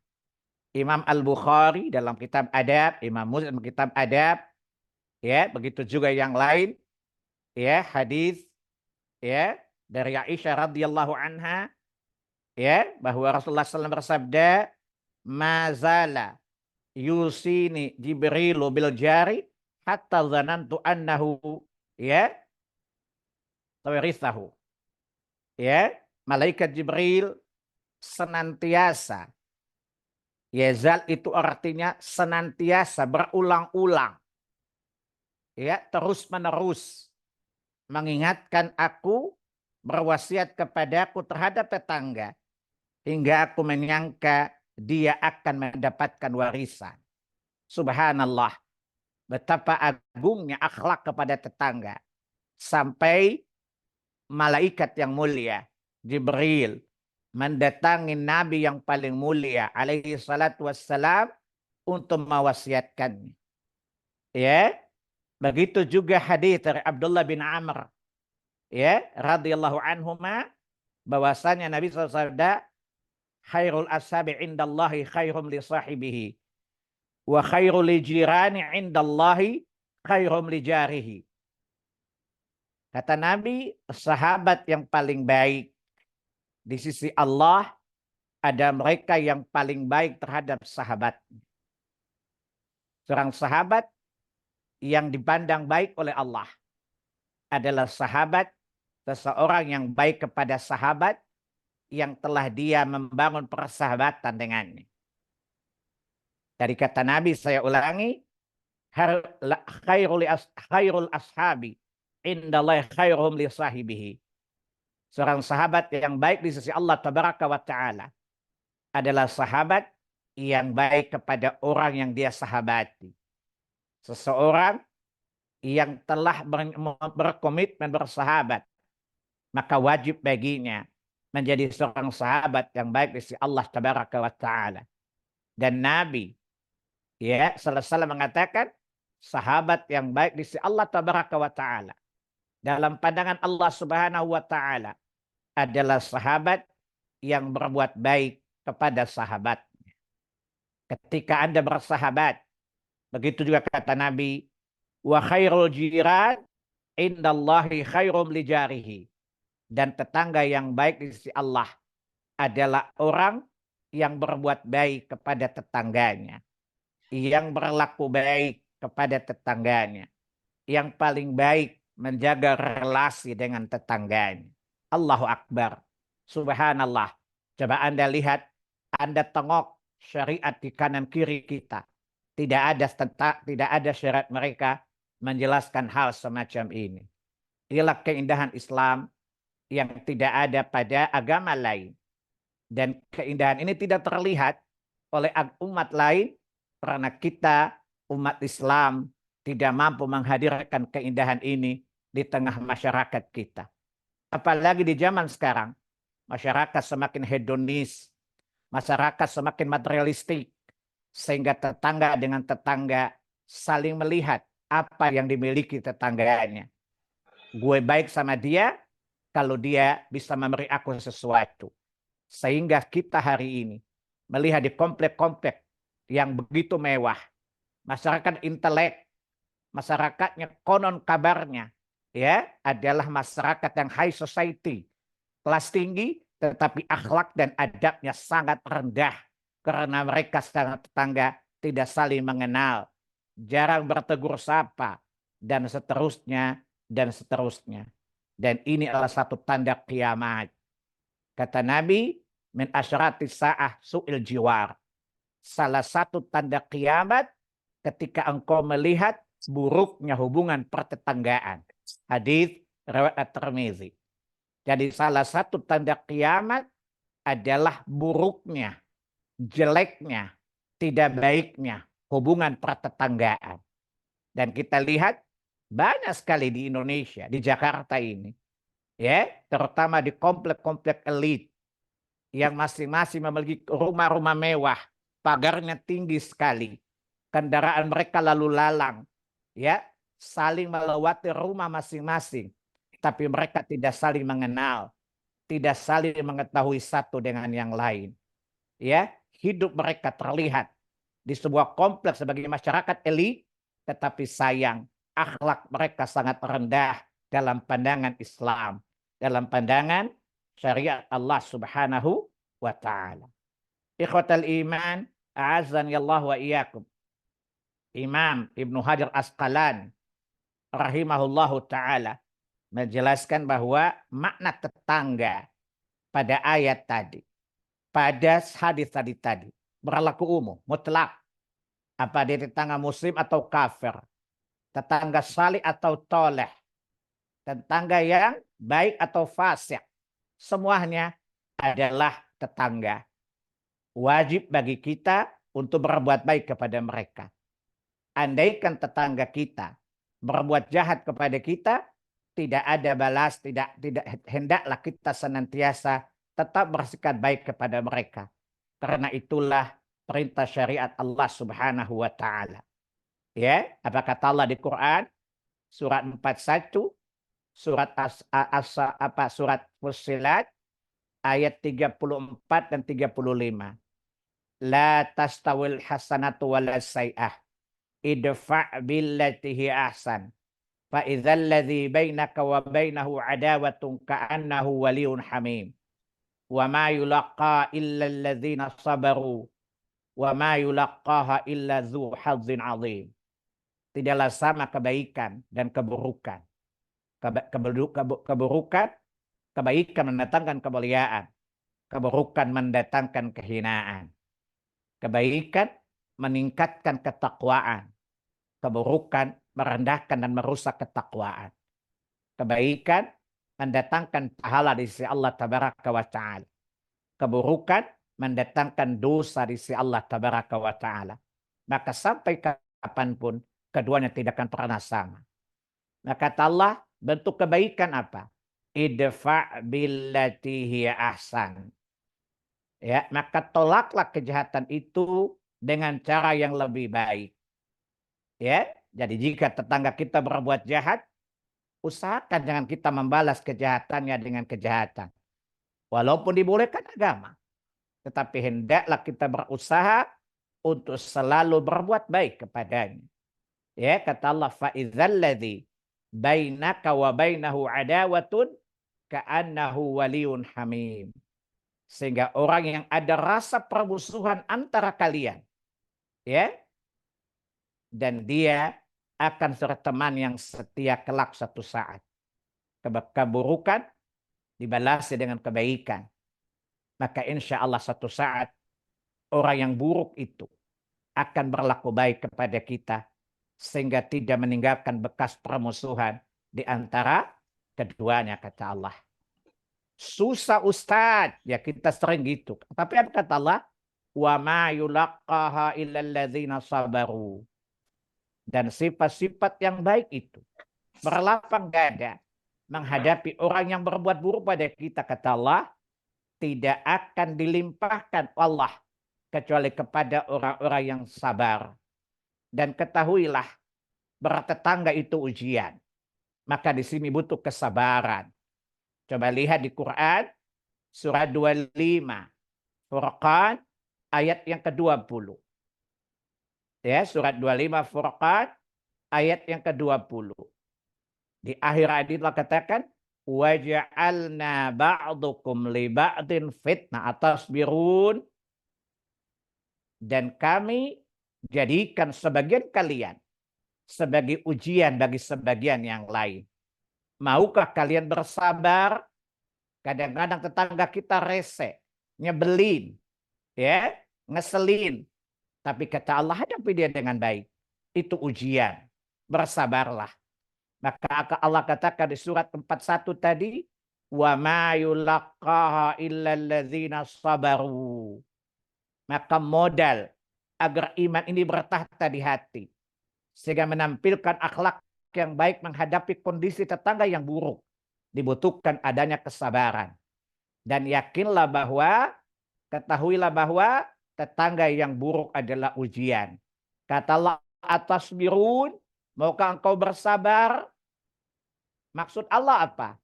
Imam Al-Bukhari dalam kitab Adab, Imam Muslim dalam kitab Adab, ya, begitu juga yang lain, ya, hadis, ya, dari Aisyah radhiyallahu anha, ya, bahwa Rasulullah SAW bersabda, "Mazala yusini Jibrilu bil jari hatta zanantu annahu, ya, tawarithahu." Ya, malaikat Jibril senantiasa Yazal itu artinya senantiasa, berulang-ulang. Ya, terus-menerus mengingatkan aku, berwasiat kepadaku terhadap tetangga, hingga aku menyangka dia akan mendapatkan warisan. Subhanallah, betapa agungnya akhlak kepada tetangga. Sampai malaikat yang mulia, Jibril, mendatangi Nabi yang paling mulia, alaihi salatu wassalam, untuk mewasiatkannya. Ya, begitu juga hadis dari Abdullah bin Amr, ya, radhiyallahu anhuma, bahwasanya Nabi SAW bersabda, khairul ashabi indallahi khairum li sahibihi wa khairul li jirani indallahi khairum li jarihi. Kata Nabi, sahabat yang paling baik di sisi Allah ada mereka yang paling baik terhadap sahabat. Seorang sahabat yang dipandang baik oleh Allah adalah sahabat, seseorang yang baik kepada sahabat yang telah dia membangun persahabatan dengannya. Dari kata Nabi, saya ulangi, khairul ashabi indallahi khairuhum li sahibihi. Seorang sahabat yang baik di sisi Allah tabaraka wa ta'ala adalah sahabat yang baik kepada orang yang dia sahabati. Seseorang yang telah berkomitmen bersahabat, maka wajib baginya menjadi seorang sahabat yang baik di sisi Allah tabaraka wa ta'ala. Dan Nabi, ya, sallallahu mengatakan, sahabat yang baik di sisi Allah tabaraka wa ta'ala, dalam pandangan Allah subhanahu wa ta'ala, adalah sahabat yang berbuat baik kepada sahabatnya. Ketika Anda bersahabat, begitu juga kata Nabi, wa khairul jiran indallahi khairum li jarihi. Dan tetangga yang baik di sisi Allah adalah orang yang berbuat baik kepada tetangganya, yang berlaku baik kepada tetangganya, yang paling baik menjaga relasi dengan tetangganya. Allahu Akbar. Subhanallah. Coba Anda lihat, Anda tengok syariat di kanan kiri kita. Tidak ada syariat mereka menjelaskan hal semacam ini. Inilah keindahan Islam yang tidak ada pada agama lain. Dan keindahan ini tidak terlihat oleh umat lain karena kita, umat Islam, tidak mampu menghadirkan keindahan ini di tengah masyarakat kita. Apalagi di zaman sekarang, masyarakat semakin hedonis, masyarakat semakin materialistik, sehingga tetangga dengan tetangga saling melihat apa yang dimiliki tetangganya. Gue baik sama dia kalau dia bisa memberi aku sesuatu. Sehingga kita hari ini melihat di komplek-komplek yang begitu mewah, masyarakat intelek, masyarakatnya konon kabarnya, ya, adalah masyarakat yang high society, kelas tinggi, tetapi akhlak dan adabnya sangat rendah karena mereka secara tetangga tidak saling mengenal, jarang bertegur sapa, dan seterusnya dan seterusnya. Dan ini adalah satu tanda kiamat. Kata Nabi, min asyrati sa'ah su'il jiwar. Salah satu tanda kiamat ketika engkau melihat buruknya hubungan pertetanggaan. Hadis riwayat At-Tirmizi. Jadi salah satu tanda kiamat adalah buruknya, jeleknya, tidak baiknya hubungan pertetanggaan. Dan kita lihat banyak sekali di Indonesia, di Jakarta ini, ya, terutama di komplek-komplek elit yang masing-masing memiliki rumah-rumah mewah, pagarnya tinggi sekali, kendaraan mereka lalu lalang, ya, saling melewati rumah masing-masing, tapi mereka tidak saling mengenal, tidak saling mengetahui satu dengan yang lain. Ya, hidup mereka terlihat di sebuah kompleks sebagai masyarakat elit, tetapi sayang, akhlak mereka sangat rendah dalam pandangan Islam, dalam pandangan syariat Allah Subhanahu wa taala. Ikhwatal iman, a'azzani Allah wa iyyakum. Imam Ibnu Hajar Asqalani rahimahullahu taala menjelaskan bahwa makna tetangga pada ayat tadi, pada hadis tadi berlaku umum, mutlak. Apa dia tetangga muslim atau kafir, tetangga salih atau toleh, tetangga yang baik atau fasik, semuanya adalah tetangga. Wajib bagi kita untuk berbuat baik kepada mereka. Andaikan tetangga kita berbuat jahat kepada kita, tidak ada balas, tidak hendaklah kita senantiasa tetap bersikap baik kepada mereka. Karena itulah perintah syariat Allah Subhanahu wa taala. Ya, apa kata Allah di Quran? Surat 41, surat Fussilat ayat 34 dan 35. La tastawil hasanatu wala say'ah. Idfa' billati hi ahsan. Fa idzal ladzi bainaka wa bainahu adawatun ka'annahu waliyyun hamim. Wa ma yulaqqa illa alladzina sabaru wa ma yulaqqaha illa dzu hadzin 'adzim. Tidaklah sama kebaikan dan keburukan. Keburukan, kebaikan mendatangkan kemuliaan. Keburukan mendatangkan kehinaan. Kebaikan meningkatkan ketakwaan. Keburukan merendahkan dan merusak ketakwaan. Kebaikan mendatangkan pahala di sisi Allah Tabaraka wa Ta'ala. Keburukan mendatangkan dosa di sisi Allah Tabaraka wa Ta'ala. Maka sampai kapanpun keduanya tidak akan pernah sama. Maka kata Allah, bentuk kebaikan apa? Idfa' billati hiya ahsan. Ya, maka tolaklah kejahatan itu dengan cara yang lebih baik. Ya, jadi jika tetangga kita berbuat jahat, usahakan jangan kita membalas kejahatannya dengan kejahatan. Walaupun dibolehkan agama, tetapi hendaklah kita berusaha untuk selalu berbuat baik kepadanya. Ya, kata Allah, fa idzal ladzi bainaka wa bainahu adawatun ka'annahu waliyyun hamim. Sehingga orang yang ada rasa permusuhan antara kalian, ya, dan dia akan berteman yang setia kelak satu saat. Keburukan dibalasi dengan kebaikan. Maka insya Allah satu saat orang yang buruk itu akan berlaku baik kepada kita sehingga tidak meninggalkan bekas permusuhan di antara keduanya, kata Allah. Susah Ustaz, ya kita sering gitu. Tapi apa kata Allah? Wa ma yulaqqaha illal ladzina sabaru. Dan sifat-sifat yang baik itu berlapang dada menghadapi orang yang berbuat buruk pada kita, kata Allah, tidak akan dilimpahkan Allah kecuali kepada orang-orang yang sabar. Dan ketahuilah, bertetangga itu ujian. Maka di sini butuh kesabaran. Coba lihat di Quran surat 25 Furqan ayat yang ke-20. Ya, surat 25 Furqan ayat yang ke-20. Di akhir ayat itu katakan waja'alna ba'dukum li ba'din fitnah atasbirun, dan kami jadikan sebagian kalian sebagai ujian bagi sebagian yang lain. Maukah kalian bersabar? Kadang-kadang tetangga kita rese, nyebelin, ya, ngeselin. Tapi kata Allah, hadapi dia dengan baik. Itu ujian. Bersabarlah. Maka Allah katakan di surat 41 tadi, wa ma yulaqqaha illa alladzina sabaru. Maka modal agar iman ini bertahta di hati, sehingga menampilkan akhlak yang baik menghadapi kondisi tetangga yang buruk, dibutuhkan adanya kesabaran. Dan yakinlah bahwa, ketahuilah bahwa tetangga yang buruk adalah ujian. Kata Allah, atasbirun, maukah engkau bersabar? Maksud Allah apa?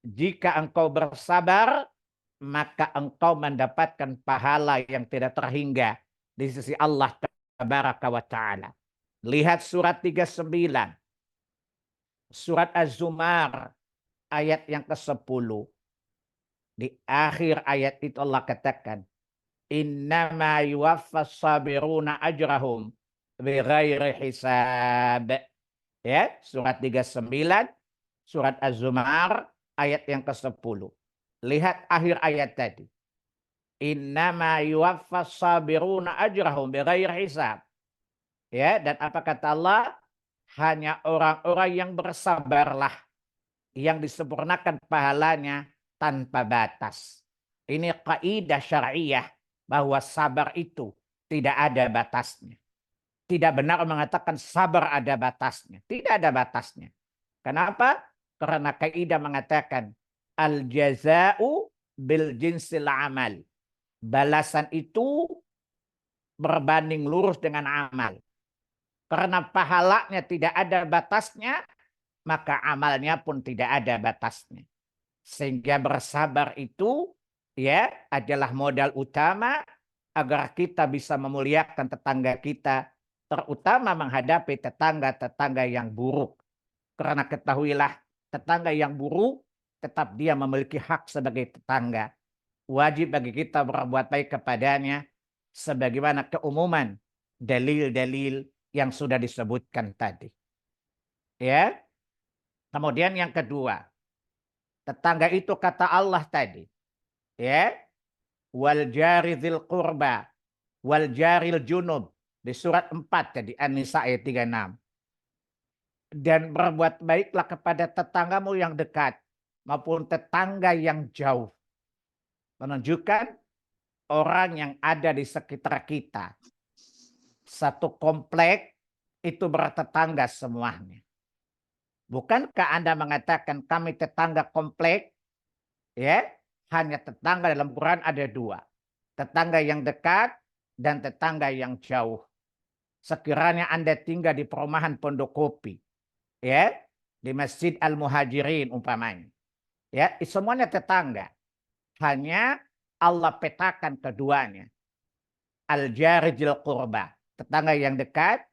Jika engkau bersabar, maka engkau mendapatkan pahala yang tidak terhingga di sisi Allah Tabaraka wa Ta'ala. Lihat surat 39. Surat Az-Zumar ayat yang ke-10. Di akhir ayat itu Allah katakan, innama yuwaffas sabiruna ajrahum bighairi hisab. Ya, surat 39, surat Az-Zumar ayat yang ke-10. Lihat akhir ayat tadi. Innama yuwaffas sabiruna ajrahum bighairi hisab. Ya, dan apa kata Allah? Hanya orang-orang yang bersabarlah yang disempurnakan pahalanya tanpa batas. Ini kaidah syariah bahwa sabar itu tidak ada batasnya. Tidak benar mengatakan sabar ada batasnya. Tidak ada batasnya. Kenapa? Karena kaidah mengatakan al jaza'u bil jinsil amal. Balasan itu berbanding lurus dengan amal. Karena pahalanya tidak ada batasnya, maka amalnya pun tidak ada batasnya. Sehingga bersabar itu ya adalah modal utama agar kita bisa memuliakan tetangga kita, terutama menghadapi tetangga-tetangga yang buruk. Karena ketahuilah, tetangga yang buruk tetap dia memiliki hak sebagai tetangga. Wajib bagi kita berbuat baik kepadanya sebagaimana keumuman dalil-dalil yang sudah disebutkan tadi. Ya. Kemudian yang kedua, tetangga itu kata Allah tadi, ya, wal jari dzil qurba wal jaril junub di surat 4 tadi An-Nisa ayat 36. Dan berbuat baiklah kepada tetanggamu yang dekat maupun tetangga yang jauh. Menunjukkan orang yang ada di sekitar kita. Satu komplek itu bertetangga semuanya. Bukankah Anda mengatakan kami tetangga komplek? Ya, hanya tetangga dalam Quran ada dua. Tetangga yang dekat dan tetangga yang jauh. Sekiranya Anda tinggal di perumahan Pondok Kopi, ya, di Masjid Al-Muhajirin umpamanya. Ya, semuanya tetangga. Hanya Allah petakan keduanya. Al-jarijil qurba, tetangga yang dekat,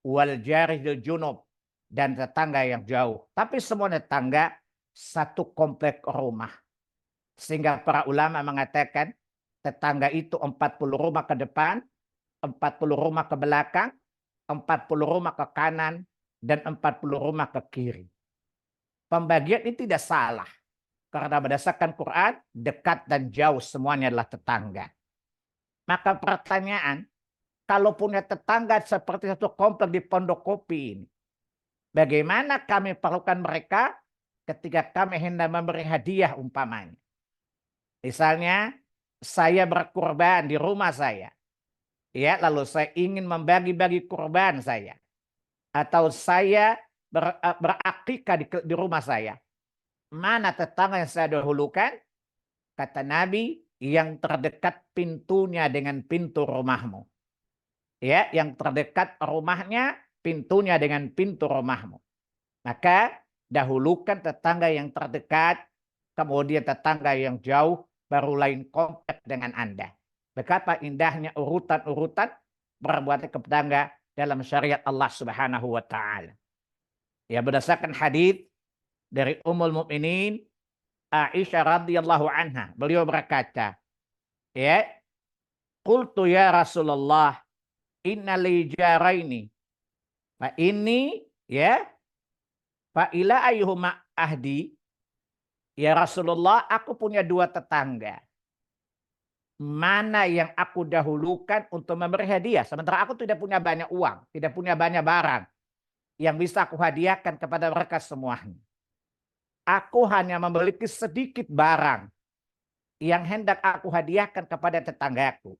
wal jarijil junub, dan tetangga yang jauh. Tapi semua tetangga satu komplek rumah. Sehingga para ulama mengatakan tetangga itu 40 rumah ke depan, 40 rumah ke belakang, 40 rumah ke kanan, dan 40 rumah ke kiri. Pembagian ini tidak salah. Karena berdasarkan Quran, dekat dan jauh semuanya adalah tetangga. Maka pertanyaan, kalau punya tetangga seperti satu komplek di Pondok Kopi ini, bagaimana kami perlukan mereka ketika kami hendak memberi hadiah umpamanya? Misalnya, saya berkurban di rumah saya. Ya, lalu saya ingin membagi-bagi kurban saya. Atau saya berakikah di rumah saya. Mana tetangga yang saya dahulukan? Kata Nabi, yang terdekat pintunya dengan pintu rumahmu. Ya, yang terdekat rumahnya, pintunya dengan pintu rumahmu. Maka dahulukan tetangga yang terdekat, kemudian tetangga yang jauh, baru lain komplek dengan Anda. Betapa indahnya urutan-urutan perbuatan tetangga dalam syariat Allah Subhanahu wa taala. Ya, berdasarkan hadis dari Ummul Mukminin Aisyah radhiyallahu anha, beliau berkata, ya, qultu ya Rasulullah, inna li jaraini fa ini, ya, fa ila ayyuhuma ahdi. Ya Rasulullah, aku punya dua tetangga. Mana yang aku dahulukan untuk memberi hadiah? Sementara aku tidak punya banyak uang, tidak punya banyak barang yang bisa aku hadiahkan kepada mereka semuanya. Aku hanya memiliki sedikit barang yang hendak aku hadiahkan kepada tetanggaku.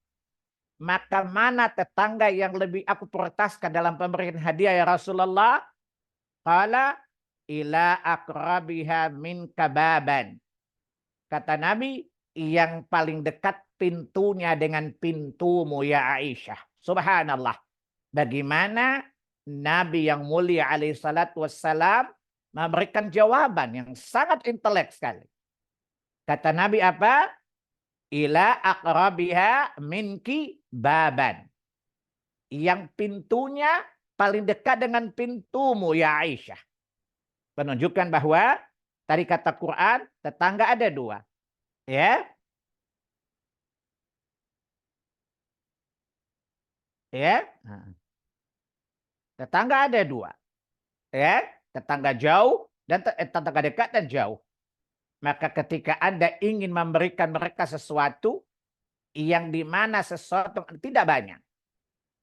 Maka mana tetangga yang lebih aku prioritaskan dalam pemberian hadiah ya Rasulullah? Qala ila akrabiha min kababan. Kata Nabi, yang paling dekat pintunya dengan pintumu ya Aisyah. Subhanallah. Bagaimana Nabi yang mulia alaihi salatu wassalam memberikan jawaban yang sangat intelek sekali. Kata Nabi apa? Ila akrabiha minki baban. Yang pintunya paling dekat dengan pintumu ya Aisyah. Menunjukkan bahwa tadi kata Quran, tetangga ada dua. Ya. Ya. Tetangga ada dua. Ya. Tetangga jauh dan tetangga dekat dan jauh. Maka ketika Anda ingin memberikan mereka sesuatu, yang dimana sesuatu tidak banyak,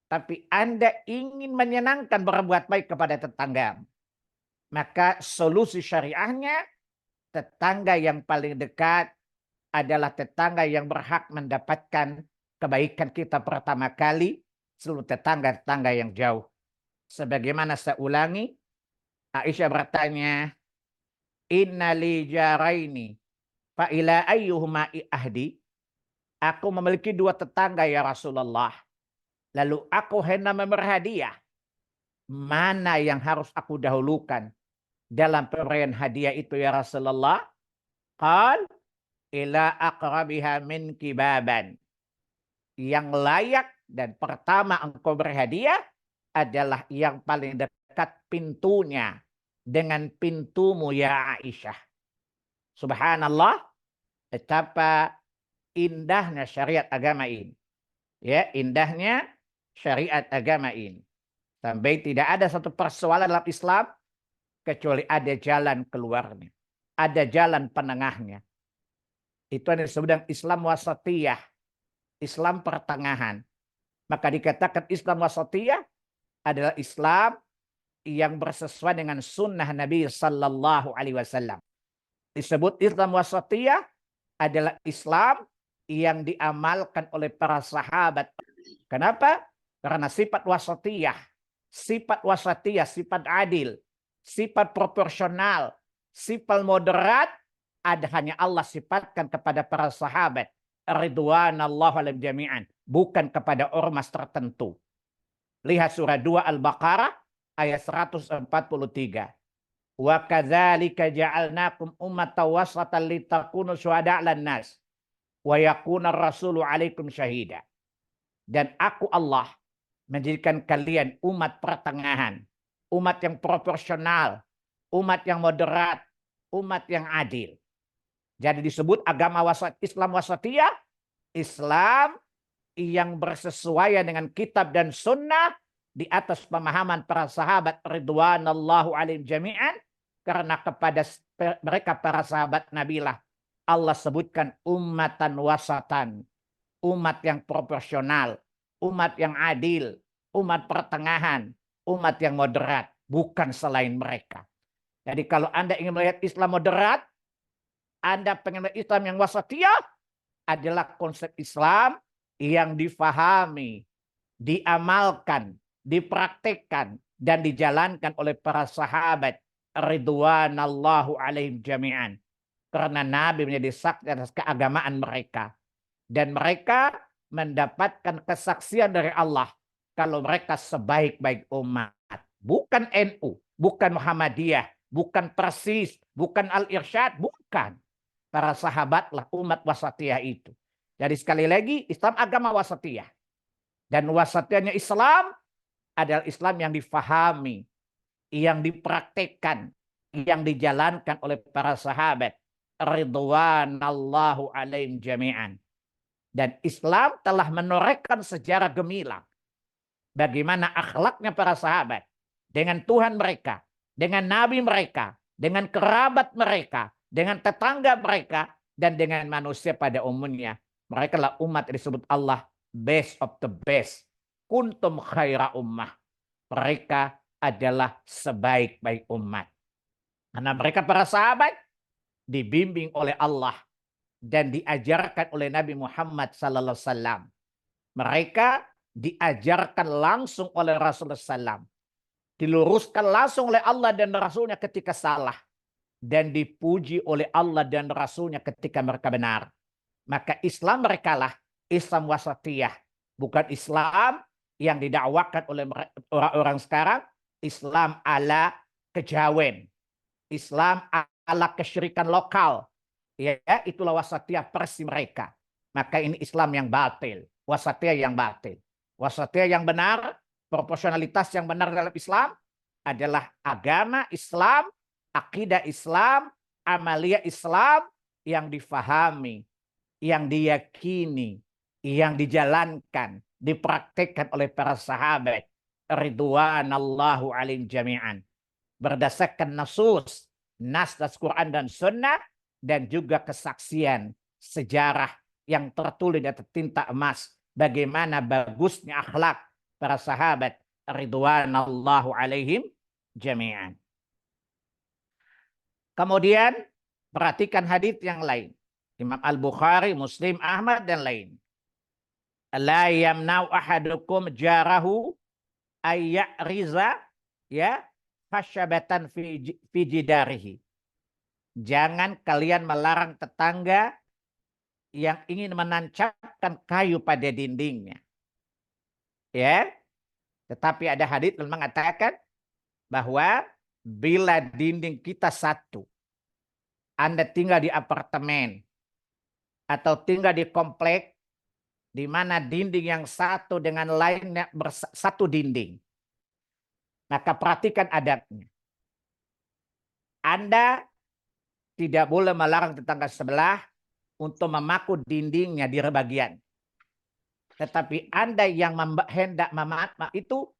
tapi Anda ingin menyenangkan berbuat baik kepada tetangga, maka solusi syariahnya tetangga yang paling dekat adalah tetangga yang berhak mendapatkan kebaikan kita pertama kali, seluruh tetangga-tetangga yang jauh. Sebagaimana saya ulangi, Aisyah bertanya, "Inna li jaraini fa ila ayyuhuma ahdi?" Aku memiliki dua tetangga ya Rasulullah. Lalu aku hendak memberi hadiah. Mana yang harus aku dahulukan dalam pemberian hadiah itu ya Rasulullah? Qal ila aqrabiha min kibaban. Yang layak dan pertama engkau beri hadiah adalah yang paling dekat pintunya dengan pintumu ya Aisyah. Subhanallah, betapa indahnya syariat agama ini. Ya, indahnya syariat agama ini. Sampai tidak ada satu persoalan dalam Islam kecuali ada jalan keluarnya. Ada jalan penengahnya. Itu yang disebut dengan Islam wasatiyah. Islam pertengahan. Maka dikatakan Islam wasatiyah adalah Islam yang bersesuaian dengan sunnah Nabi Sallallahu Alaihi Wasallam. Disebut Islam wasatiyah adalah Islam yang diamalkan oleh para sahabat. Kenapa? Karena sifat wasatiyah, sifat adil, sifat proporsional, sifat moderat ada hanya Allah sifatkan kepada para sahabat. Ridwanallahu alaihim jami'an, bukan kepada ormas tertentu. Lihat surah 2 Al-Baqarah ayat 143. Wa kadzalika ja'alnakum ummatan wasatan litakunu syuhada'a 'alan nas wa yakuna ar-rasulu 'alaikum syahida. Dan aku Allah menjadikan kalian umat pertengahan, umat yang proporsional, umat yang moderat, umat yang adil. Jadi disebut agama Islam wasatiyah, Islam yang bersesuaian dengan kitab dan sunnah di atas pemahaman para sahabat ridwanallahu alaihim jami'an, karena kepada mereka para sahabat Nabilah Allah sebutkan ummatan wasatan, umat yang proporsional, umat yang adil, umat pertengahan, umat yang moderat, bukan selain mereka. Jadi kalau Anda ingin melihat Islam moderat, Anda pengen melihat Islam yang wasatiyah, adalah konsep Islam yang difahami, diamalkan, dipraktikkan, dan dijalankan oleh para sahabat ridwanallahu alaihim jami'an. Karena Nabi menjadi saksi atas keagamaan mereka. Dan mereka mendapatkan kesaksian dari Allah kalau mereka sebaik-baik umat. Bukan NU, bukan Muhammadiyah, bukan Persis, bukan Al-Irsyad, bukan. Para sahabatlah umat wasatiyah itu. Jadi sekali lagi Islam agama wasatiyah. Dan wasatiyahnya Islam adalah Islam yang difahami, yang dipraktikkan, yang dijalankan oleh para sahabat ridwanallahu alaihim jami'an. Dan Islam telah menorehkan sejarah gemilang bagaimana akhlaknya para sahabat dengan Tuhan mereka, dengan nabi mereka, dengan kerabat mereka, dengan tetangga mereka, dan dengan manusia pada umumnya. Mereka lah umat yang disebut Allah best of the best. Kuntum khaira ummah. Mereka adalah sebaik-baik umat. Karena mereka para sahabat dibimbing oleh Allah dan diajarkan oleh Nabi Muhammad sallallahu alaihi wasallam. Mereka diajarkan langsung oleh Rasulullah SAW. Diluruskan langsung oleh Allah dan Rasulnya ketika salah. Dan dipuji oleh Allah dan Rasulnya ketika mereka benar. Maka Islam mereka lah Islam wasatiyah. Bukan Islam yang didakwakan oleh orang-orang sekarang. Islam ala kejawen. Islam ala kesyirikan lokal. Ya, itulah wasatiyah versi mereka. Maka ini Islam yang batil. Wasatiyah yang batil. Wasatiyah yang benar, proporsionalitas yang benar dalam Islam adalah agama Islam, akidah Islam, amalia Islam yang difahami, yang diyakini, yang dijalankan, dipraktikkan oleh para sahabat ridwanallahu alaihim jami'an. Berdasarkan nas Quran dan sunnah, dan juga kesaksian sejarah yang tertulis di atas tinta emas bagaimana bagusnya akhlak para sahabat ridwanallahu alaihim jami'an. Kemudian perhatikan hadis yang lain. Imam Al-Bukhari, Muslim, Ahmad dan lain. La yamna'u ahadukum jarahu ayya'riza ya fasyabatan fi jidarihi. Jangan kalian melarang tetangga yang ingin menancapkan kayu pada dindingnya. Ya. Tetapi ada hadis yang mengatakan bahwa bila dinding kita satu, Anda tinggal di apartemen atau tinggal di komplek di mana dinding yang satu dengan lainnya satu dinding. Maka perhatikan adabnya. Anda tidak boleh melarang tetangga sebelah untuk memaku dindingnya di bagian. Tetapi Anda yang hendak itu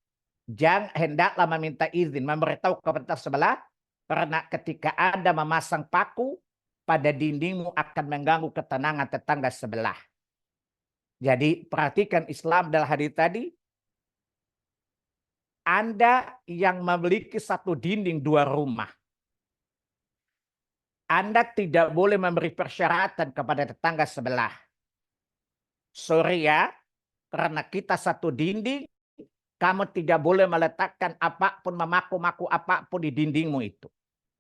hendaklah meminta izin, memberitahu kepada sebelah, karena ketika Anda memasang paku pada dindingmu akan mengganggu ketenangan tetangga sebelah. Jadi perhatikan Islam dalam hadis tadi. Anda yang memiliki satu dinding dua rumah. Anda tidak boleh memberi persyaratan kepada tetangga sebelah. Sorry ya, karena kita satu dinding, kamu tidak boleh meletakkan apapun, memaku-maku apapun di dindingmu itu.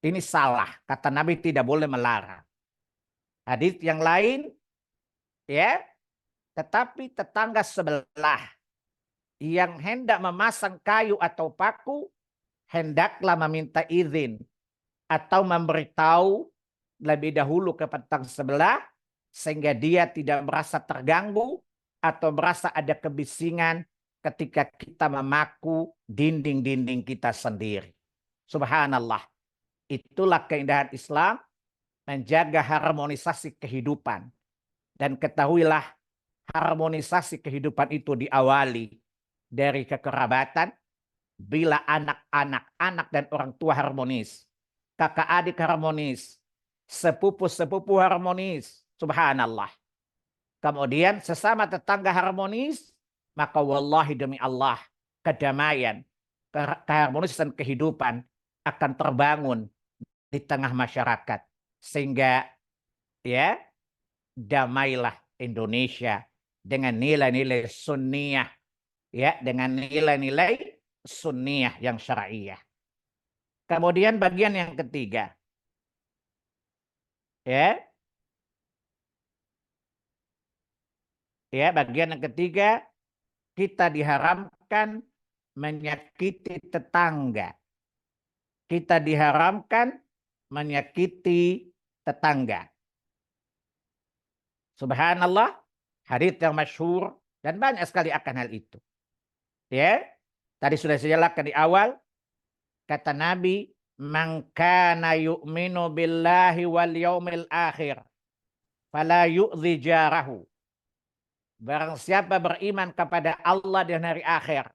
Ini salah. Kata Nabi tidak boleh melarang. Hadis yang lain, ya, tetapi tetangga sebelah yang hendak memasang kayu atau paku, hendaklah meminta izin atau memberitahu lebih dahulu kepada tetangga sebelah, sehingga dia tidak merasa terganggu atau merasa ada kebisingan ketika kita memaku dinding-dinding kita sendiri. Subhanallah. Itulah keindahan Islam, menjaga harmonisasi kehidupan. Dan ketahuilah, harmonisasi kehidupan itu diawali dari kekerabatan. Bila anak dan orang tua harmonis, kakak adik harmonis, sepupu-sepupu harmonis. Subhanallah. Kemudian sesama tetangga harmonis, maka wallahi demi Allah, kedamaian, keharmonisan kehidupan akan terbangun di tengah masyarakat. Sehingga ya, damailah Indonesia dengan nilai-nilai sunniyah, ya, dengan nilai-nilai sunniyah yang syar'iyah. Kemudian bagian yang ketiga, ya, bagian yang ketiga, kita diharamkan menyakiti tetangga. Kita diharamkan menyakiti tetangga. Subhanallah, hadis yang masyhur dan banyak sekali akan hal itu. Ya, tadi sudah saya jelaskan di awal, kata Nabi, "Man kana yu'minu billahi wal yaumil akhir, fala yu'dhi jarahu." Barang siapa beriman kepada Allah dan hari akhir,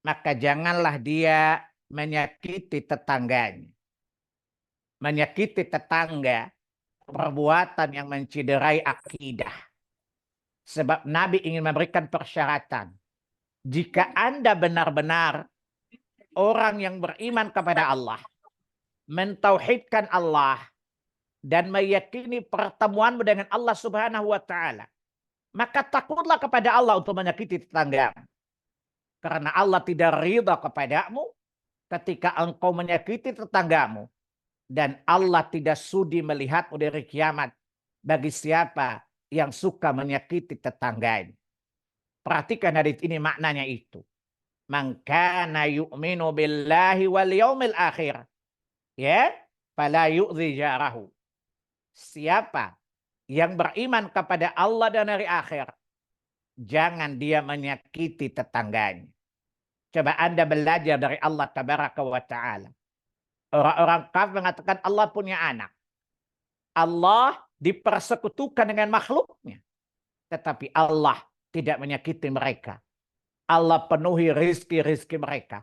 maka janganlah dia menyakiti tetangganya. Menyakiti tetangga, perbuatan yang menciderai akidah. Sebab Nabi ingin memberikan persyaratan. Jika Anda benar-benar orang yang beriman kepada Allah, mentauhidkan Allah, dan meyakini pertemuanmu dengan Allah Subhanahu wa Ta'ala, maka takutlah kepada Allah untuk menyakiti tetangga. Karena Allah tidak ridha kepadamu ketika engkau menyakiti tetanggamu. Dan Allah tidak sudi melihatmu dari kiamat bagi siapa yang suka menyakiti tetangganya. Perhatikan hadis ini, maknanya itu. Man kana yu'minu billahi wal yaumil akhir, ya, fala yu'dhi jarahu. Siapa yang beriman kepada Allah dan hari akhir, jangan dia menyakiti tetangganya. Coba Anda belajar dari Allah Tabaraka wa Ta'ala. Orang-orang kafir mengatakan Allah punya anak. Allah dipersekutukan dengan makhluknya. Tetapi Allah tidak menyakiti mereka. Allah penuhi rizki-rizki mereka.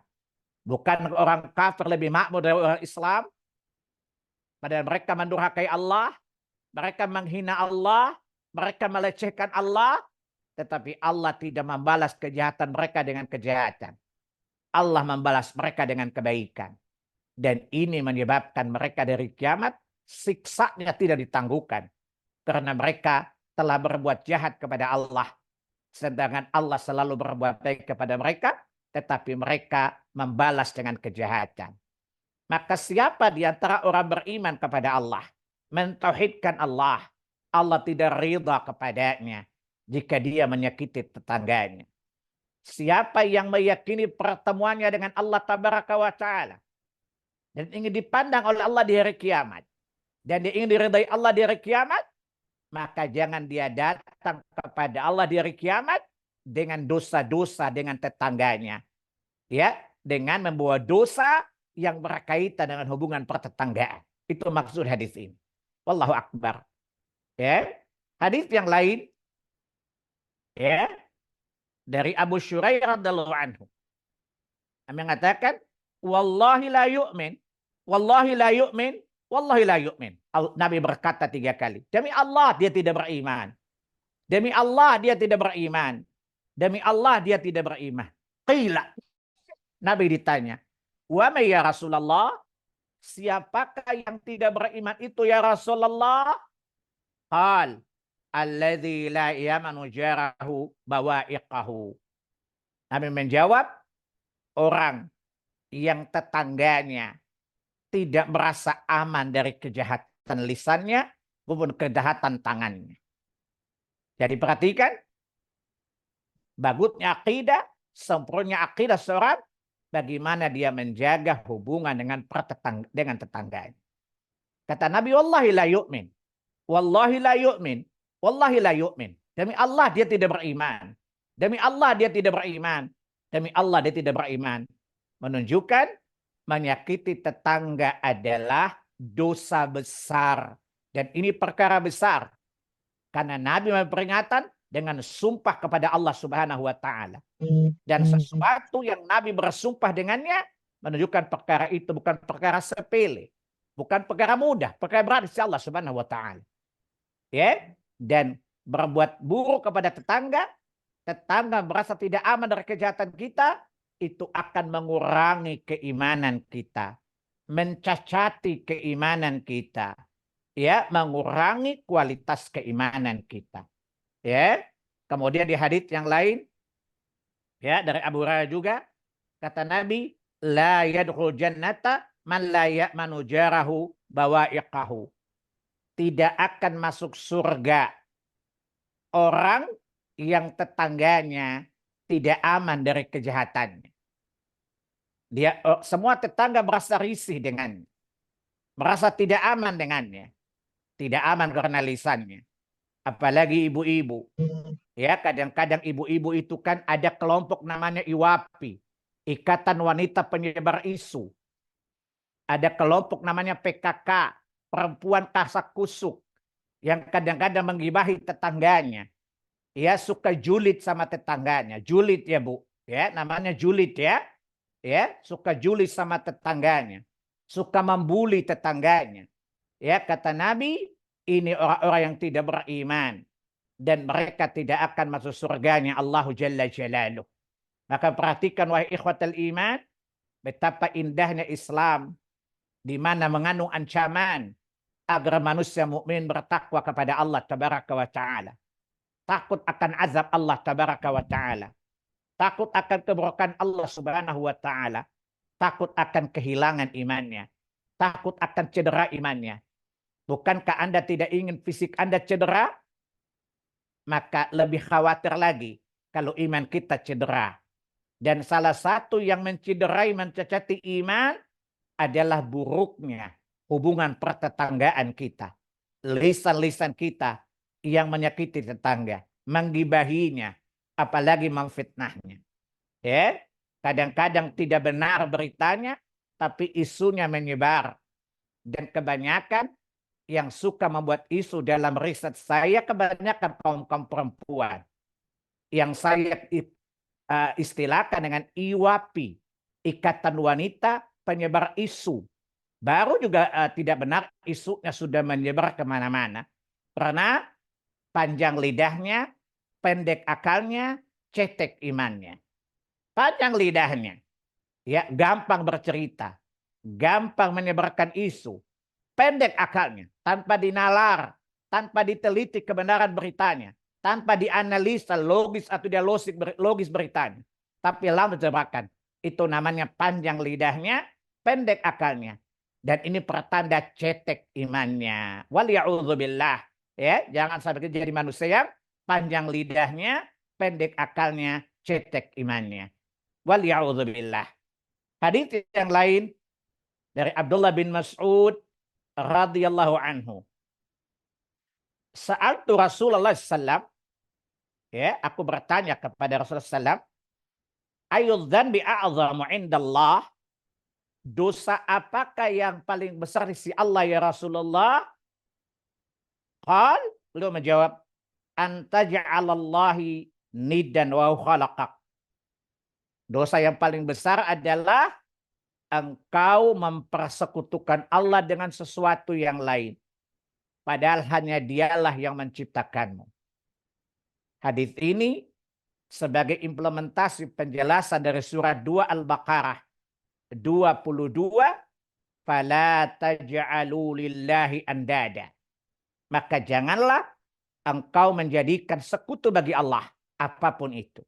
Bukan orang kafir lebih makmur dari orang Islam. Padahal mereka mendurhakai Allah. Mereka menghina Allah. mereka melecehkan Allah, tetapi Allah tidak membalas kejahatan mereka dengan kejahatan. Allah membalas mereka dengan kebaikan. Dan ini menyebabkan mereka dari kiamat, siksanya tidak ditangguhkan. Karena mereka telah berbuat jahat kepada Allah. Sedangkan Allah selalu berbuat baik kepada mereka, tetapi mereka membalas dengan kejahatan. Maka siapa di antara orang beriman kepada Allah, mentauhidkan Allah, Allah tidak ridha kepadanya jika dia menyakiti tetangganya. Siapa yang meyakini pertemuannya dengan Allah Tabaraka wa Ta'ala dan ingin dipandang oleh Allah di hari kiamat, dan dia ingin diridai Allah di hari kiamat, maka jangan dia datang kepada Allah di hari kiamat dengan dosa-dosa dengan tetangganya. Ya, dengan membawa dosa yang berkaitan dengan hubungan pertetanggaan. Itu maksud hadis ini. Wallahu akbar. Ya. Hadis yang lain ya dari Abu Syurairah radhiyallahu anhu. Mengatakan, wallahi la yu'min, wallahi la yu'min, wallahi la yu'min. Nabi berkata 3 kali. Demi Allah dia tidak beriman. Demi Allah dia tidak beriman. Demi Allah dia tidak beriman. Qila. Nabi ditanya, wa may ya Rasulullah? Siapakah yang tidak beriman itu ya Rasulullah? Qal, alladzi la yamanu jarahu bawa'iqahu. Nabi menjawab, orang yang tetangganya tidak merasa aman dari kejahatan lisannya maupun kejahatan tangannya. Jadi perhatikan, bagusnya akidah, sempurna akidah seorang, bagaimana dia menjaga hubungan dengan tetangganya. Kata Nabi, wallahi la yu'min. Wallahi la yu'min. Wallahi la yu'min. Demi Allah dia tidak beriman. Demi Allah dia tidak beriman. Demi Allah dia tidak beriman. Menunjukkan menyakiti tetangga adalah dosa besar. Dan ini perkara besar. Karena Nabi memperingatkan dengan sumpah kepada Allah Subhanahu wa Ta'ala. Dan sesuatu yang Nabi bersumpah dengannya menunjukkan perkara itu bukan perkara sepele, bukan perkara mudah, perkara berat di sisi Allah Subhanahu wa Ta'ala. Ya, dan berbuat buruk kepada tetangga, tetangga merasa tidak aman dari kejahatan kita, itu akan mengurangi keimanan kita, mencacati keimanan kita, ya, mengurangi kualitas keimanan kita. Ya, kemudian di hadits yang lain, ya, dari Abu Hurairah juga, kata Nabi, la yadkhul jannata man la ya'manu jarahu bawa'iqahu. Tidak akan masuk surga orang yang tetangganya tidak aman dari kejahatannya. Dia semua tetangga merasa risih dengannya, merasa tidak aman dengannya, tidak aman karena lisannya. Apalagi ibu-ibu. Ya, kadang-kadang ibu-ibu itu kan ada kelompok namanya IWAPI, Ikatan Wanita Penyebar Isu. Ada kelompok namanya PKK, Perempuan Kasak Kusuk, yang kadang-kadang menggibahi tetangganya. Ya, suka julid sama tetangganya. Julid ya, Bu. Ya, namanya julid ya. Ya, suka julid sama tetangganya. Suka membuli tetangganya. Ya, kata Nabi, ini orang-orang yang tidak beriman. Dan mereka tidak akan masuk surganya Allah Jalla Jalaluh. Maka perhatikan wahai ikhwatal iman, betapa indahnya Islam, di mana mengandung ancaman agar manusia mukmin bertakwa kepada Allah Tabaraka wa Ta'ala. Takut akan azab Allah Tabaraka wa Ta'ala. Takut akan keburukan Allah Subhanahu wa Ta'ala. Takut akan kehilangan imannya. Takut akan cedera imannya. Bukankah Anda tidak ingin fisik Anda cedera? Maka lebih khawatir lagi kalau iman kita cedera. Dan salah satu yang mencederai, mencacati iman adalah buruknya hubungan pertetanggaan kita. Lisan-lisan kita yang menyakiti tetangga, menggibahinya, apalagi memfitnahnya. Ya, kadang-kadang tidak benar beritanya, tapi isunya menyebar. Dan kebanyakan yang suka membuat isu dalam riset saya kebanyakan kaum-kaum perempuan. Yang saya istilahkan dengan IWAPI, Ikatan Wanita Penyebar Isu. Baru juga tidak benar isunya sudah menyebar kemana-mana. Karena Panjang lidahnya, pendek akalnya, cetek imannya. Panjang lidahnya, ya gampang bercerita, gampang menyebarkan isu, pendek akalnya, tanpa dinalar, tanpa diteliti kebenaran beritanya, tanpa dianalisa logis atau dia logis beritanya, tapi lalu menyebarkan. Itu namanya panjang lidahnya, pendek akalnya. Dan ini pertanda cetek imannya. Waliya'udzubillah. Ya, jangan sampai kita jadi manusia yang panjang lidahnya, pendek akalnya, cetek imannya. Waliya'udzubillah. Hadits yang lain dari Abdullah bin Mas'ud radhiyallahu anhu. Sa'altu Rasulullah sallam, ya, aku bertanya kepada Rasulullah sallam, ayu dzanbi a'zamu indallah? Dosa apakah yang paling besar di sisi Allah ya Rasulullah? Qal, beliau menjawab, anta ja'alallahi niddan wa khalaqak. Dosa yang paling besar adalah engkau mempersekutukan Allah dengan sesuatu yang lain. Padahal hanya dialah yang menciptakanmu. Hadis ini sebagai implementasi penjelasan dari surat 2 Al-Baqarah 22, fala taj'alu lillahi andada. Maka janganlah engkau menjadikan sekutu bagi Allah apapun itu.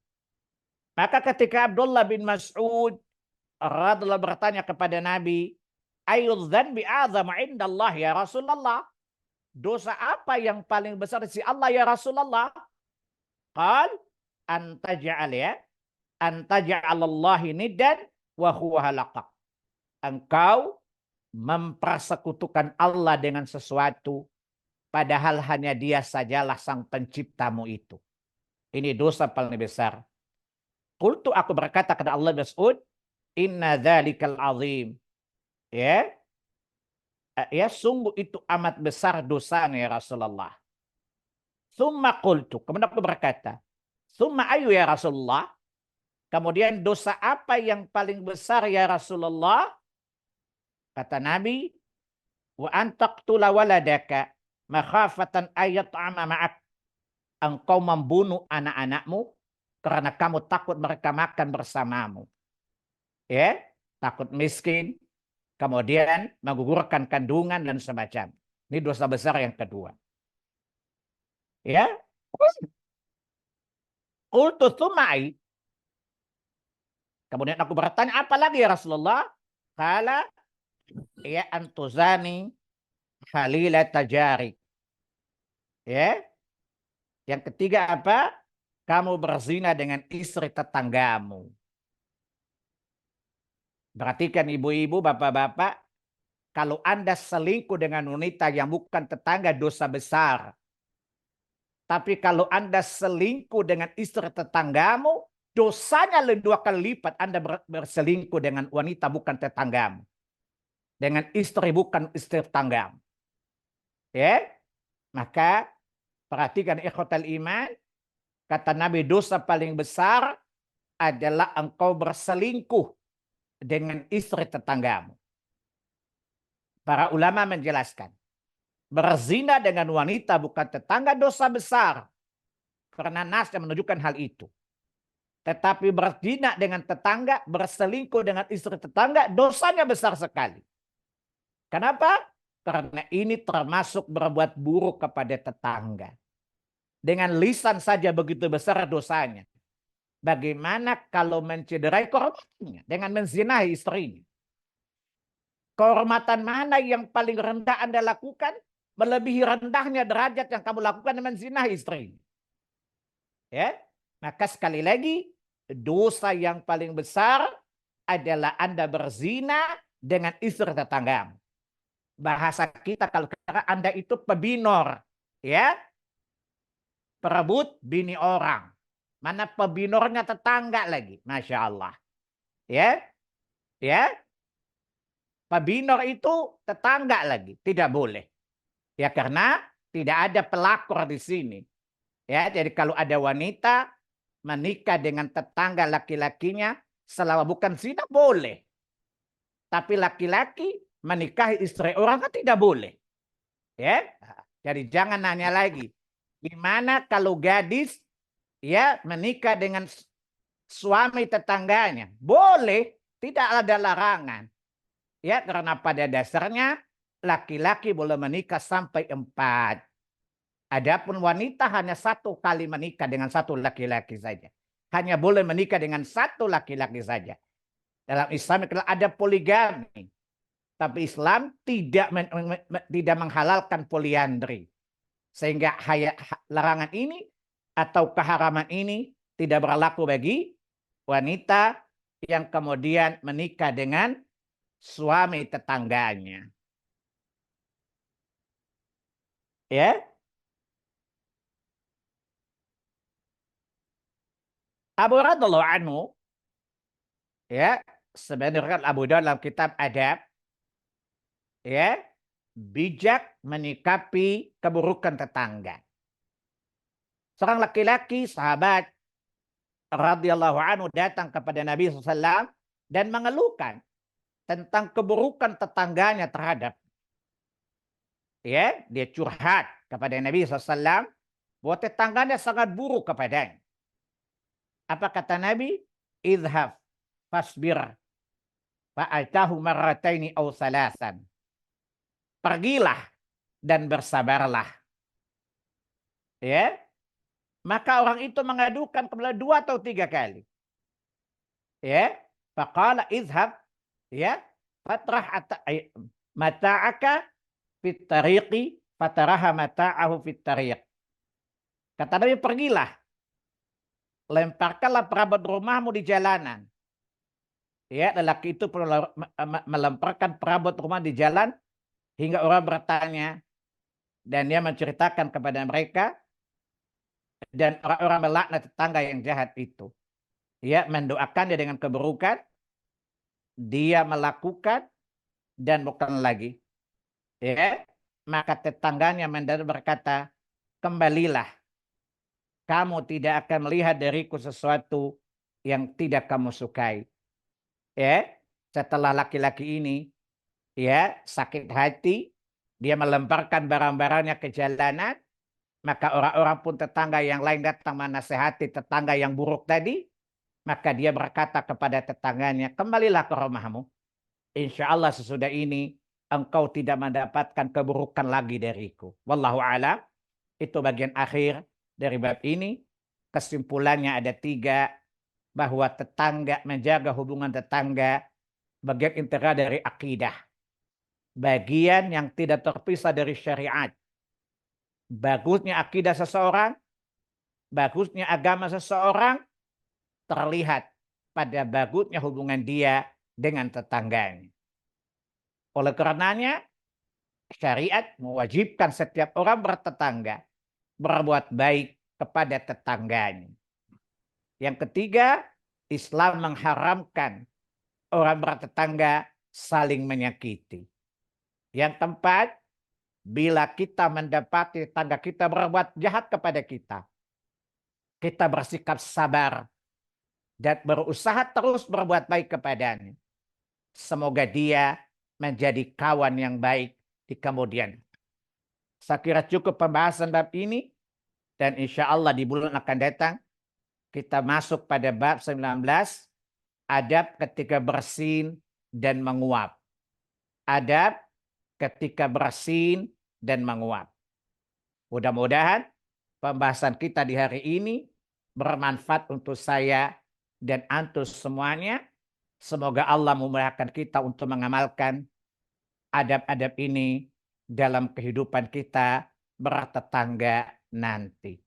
Maka ketika Abdullah bin Mas'ud radhiyallahu bertanya kepada Nabi, ayu dzanbi a'zamu indallah ya Rasulullah? Dosa apa yang paling besar di sisi Allah ya Rasulullah? Qal anta ja'al ya, anta ja'alallahi niddan wa huwa halaqak. Engkau mempersekutukan Allah dengan sesuatu padahal hanya Dia sajalah sang penciptamu itu. Ini dosa paling besar. Qultu, aku berkata kepada Allah Mas'ud, inna dzalikal azim. Ya. Ya, sungguh itu amat besar dosanya ya Rasulullah. Tsumma qultu, kemudian aku berkata, tsumma ayu ya Rasulullah? Kemudian dosa apa yang paling besar ya Rasulullah? Kata Nabi, wa antaqtula waladaka makhafatan ayat'ama ma'ak. Engkau membunuh anak-anakmu karena kamu takut mereka makan bersamamu. Ya, takut miskin, kemudian menggugurkan kandungan dan semacam. Ini dosa besar yang kedua. Ya. Qultu tsumma. Kemudian aku bertanya, apa lagi ya Rasulullah? Kala ya antuzani halila tajari. Ya. Yang ketiga apa? Kamu berzina dengan istri tetanggamu. Perhatikan ibu-ibu, bapak-bapak, kalau Anda selingkuh dengan wanita yang bukan tetangga, dosa besar. Tapi kalau Anda selingkuh dengan istri tetanggamu, dosanya lebih 2 kali lipat. Anda berselingkuh dengan wanita bukan tetanggamu. Dengan istri bukan istri tetanggamu. Ya, maka perhatikan ikhwatal iman. Kata Nabi, dosa paling besar adalah engkau berselingkuh dengan istri tetanggamu. Para ulama menjelaskan, berzina dengan wanita bukan tetangga dosa besar. Karena nas yang menunjukkan hal itu. Tetapi berzina dengan tetangga, berselingkuh dengan istri tetangga, dosanya besar sekali. Kenapa? Karena ini termasuk berbuat buruk kepada tetangga. Dengan lisan saja begitu besar dosanya. Bagaimana kalau mencederai kehormatannya dengan menzinahi istrinya? Kehormatan mana yang paling rendah Anda lakukan? Melebihi rendahnya derajat yang kamu lakukan dengan menzinahi istrinya. Ya, maka sekali lagi dosa yang paling besar adalah Anda berzina dengan istri tetanggamu. Bahasa kita kalau kata Anda itu pebinor, ya, perebut bini orang. Mana pebinornya tetangga lagi, masya Allah, ya, ya, pebinor itu tetangga lagi, tidak boleh, ya karena tidak ada pelakor di sini, ya. Jadi kalau ada wanita menikah dengan tetangga laki-lakinya selama bukan zina boleh, tapi laki-laki menikahi istri orang kan tidak boleh, ya. Jadi jangan nanya lagi. Gimana kalau gadis ya menikah dengan suami tetangganya? Boleh, tidak ada larangan. Ya, karena pada dasarnya laki-laki boleh menikah sampai 4. Adapun wanita hanya 1 kali menikah dengan 1 laki-laki saja. Hanya boleh menikah dengan 1 laki-laki saja. Dalam Islam ada poligami. Tapi Islam tidak menghalalkan poliandri. Sehingga larangan ini atau keharaman ini tidak berlaku bagi wanita yang kemudian menikah dengan suami tetangganya. Ya. Abu radhiallahu anhu, ya, sebenarnya Abu Dawud dalam kitab Adab, ya, bijak menyikapi keburukan tetangga. Seorang laki-laki sahabat radhiyallahu anhu datang kepada Nabi SAW dan mengeluhkan tentang keburukan tetangganya terhadap, ya, dia curhat kepada Nabi SAW bahwa tetangganya sangat buruk kepadanya. Apa kata Nabi? Idhab fasbir fa'atahu marrataini aw salasan. Pergilah dan bersabarlah. Ya. Maka orang itu mengadukan kepada 2 atau 3 kali. Ya. Faqala idhab, ya, fatrah mata'aka fit tariqi fataraha mata'ahu fit tariq. Kata Nabi, pergilah. Lemparkanlah perabot rumahmu di jalanan. Ya, lelaki itu melemparkan perabot rumah di jalan hingga orang bertanya dan dia menceritakan kepada mereka dan orang-orang melaknat tetangga yang jahat itu. Ya, mendoakan dia dengan keburukan, dia melakukan dan bukan lagi. Ya, maka tetangganya mendadak berkata, kembalilah. Kamu tidak akan melihat dariku sesuatu yang tidak kamu sukai. Ya, setelah laki-laki ini ya sakit hati, dia melemparkan barang-barangnya ke jalanan, maka orang-orang pun tetangga yang lain datang menasehati tetangga yang buruk tadi, maka dia berkata kepada tetangganya, kembalilah ke rumahmu. Insya Allah sesudah ini engkau tidak mendapatkan keburukan lagi dariku. Wallahu a'lam. Itu bagian akhir dari bab ini. Kesimpulannya ada 3, bahwa tetangga, menjaga hubungan tetangga bagian integral dari akidah. Bagian yang tidak terpisah dari syariat. Bagusnya akidah seseorang, bagusnya agama seseorang terlihat pada bagusnya hubungan dia dengan tetangganya. Oleh karenanya, syariat mewajibkan setiap orang bertetangga berbuat baik kepada tetangganya. Yang ketiga, Islam mengharamkan orang bertetangga saling menyakiti. Yang keempat, bila kita mendapati tetangga kita berbuat jahat kepada kita, kita bersikap sabar dan berusaha terus berbuat baik kepadanya. Semoga dia menjadi kawan yang baik di kemudian. Saya kira cukup pembahasan bab ini, dan insya Allah di bulan akan datang kita masuk pada bab 19, adab ketika bersin dan menguap. Adab ketika bersin dan menguap. Mudah-mudahan pembahasan kita di hari ini bermanfaat untuk saya dan antum semuanya. Semoga Allah memudahkan kita untuk mengamalkan adab-adab ini dalam kehidupan kita bertetangga nanti.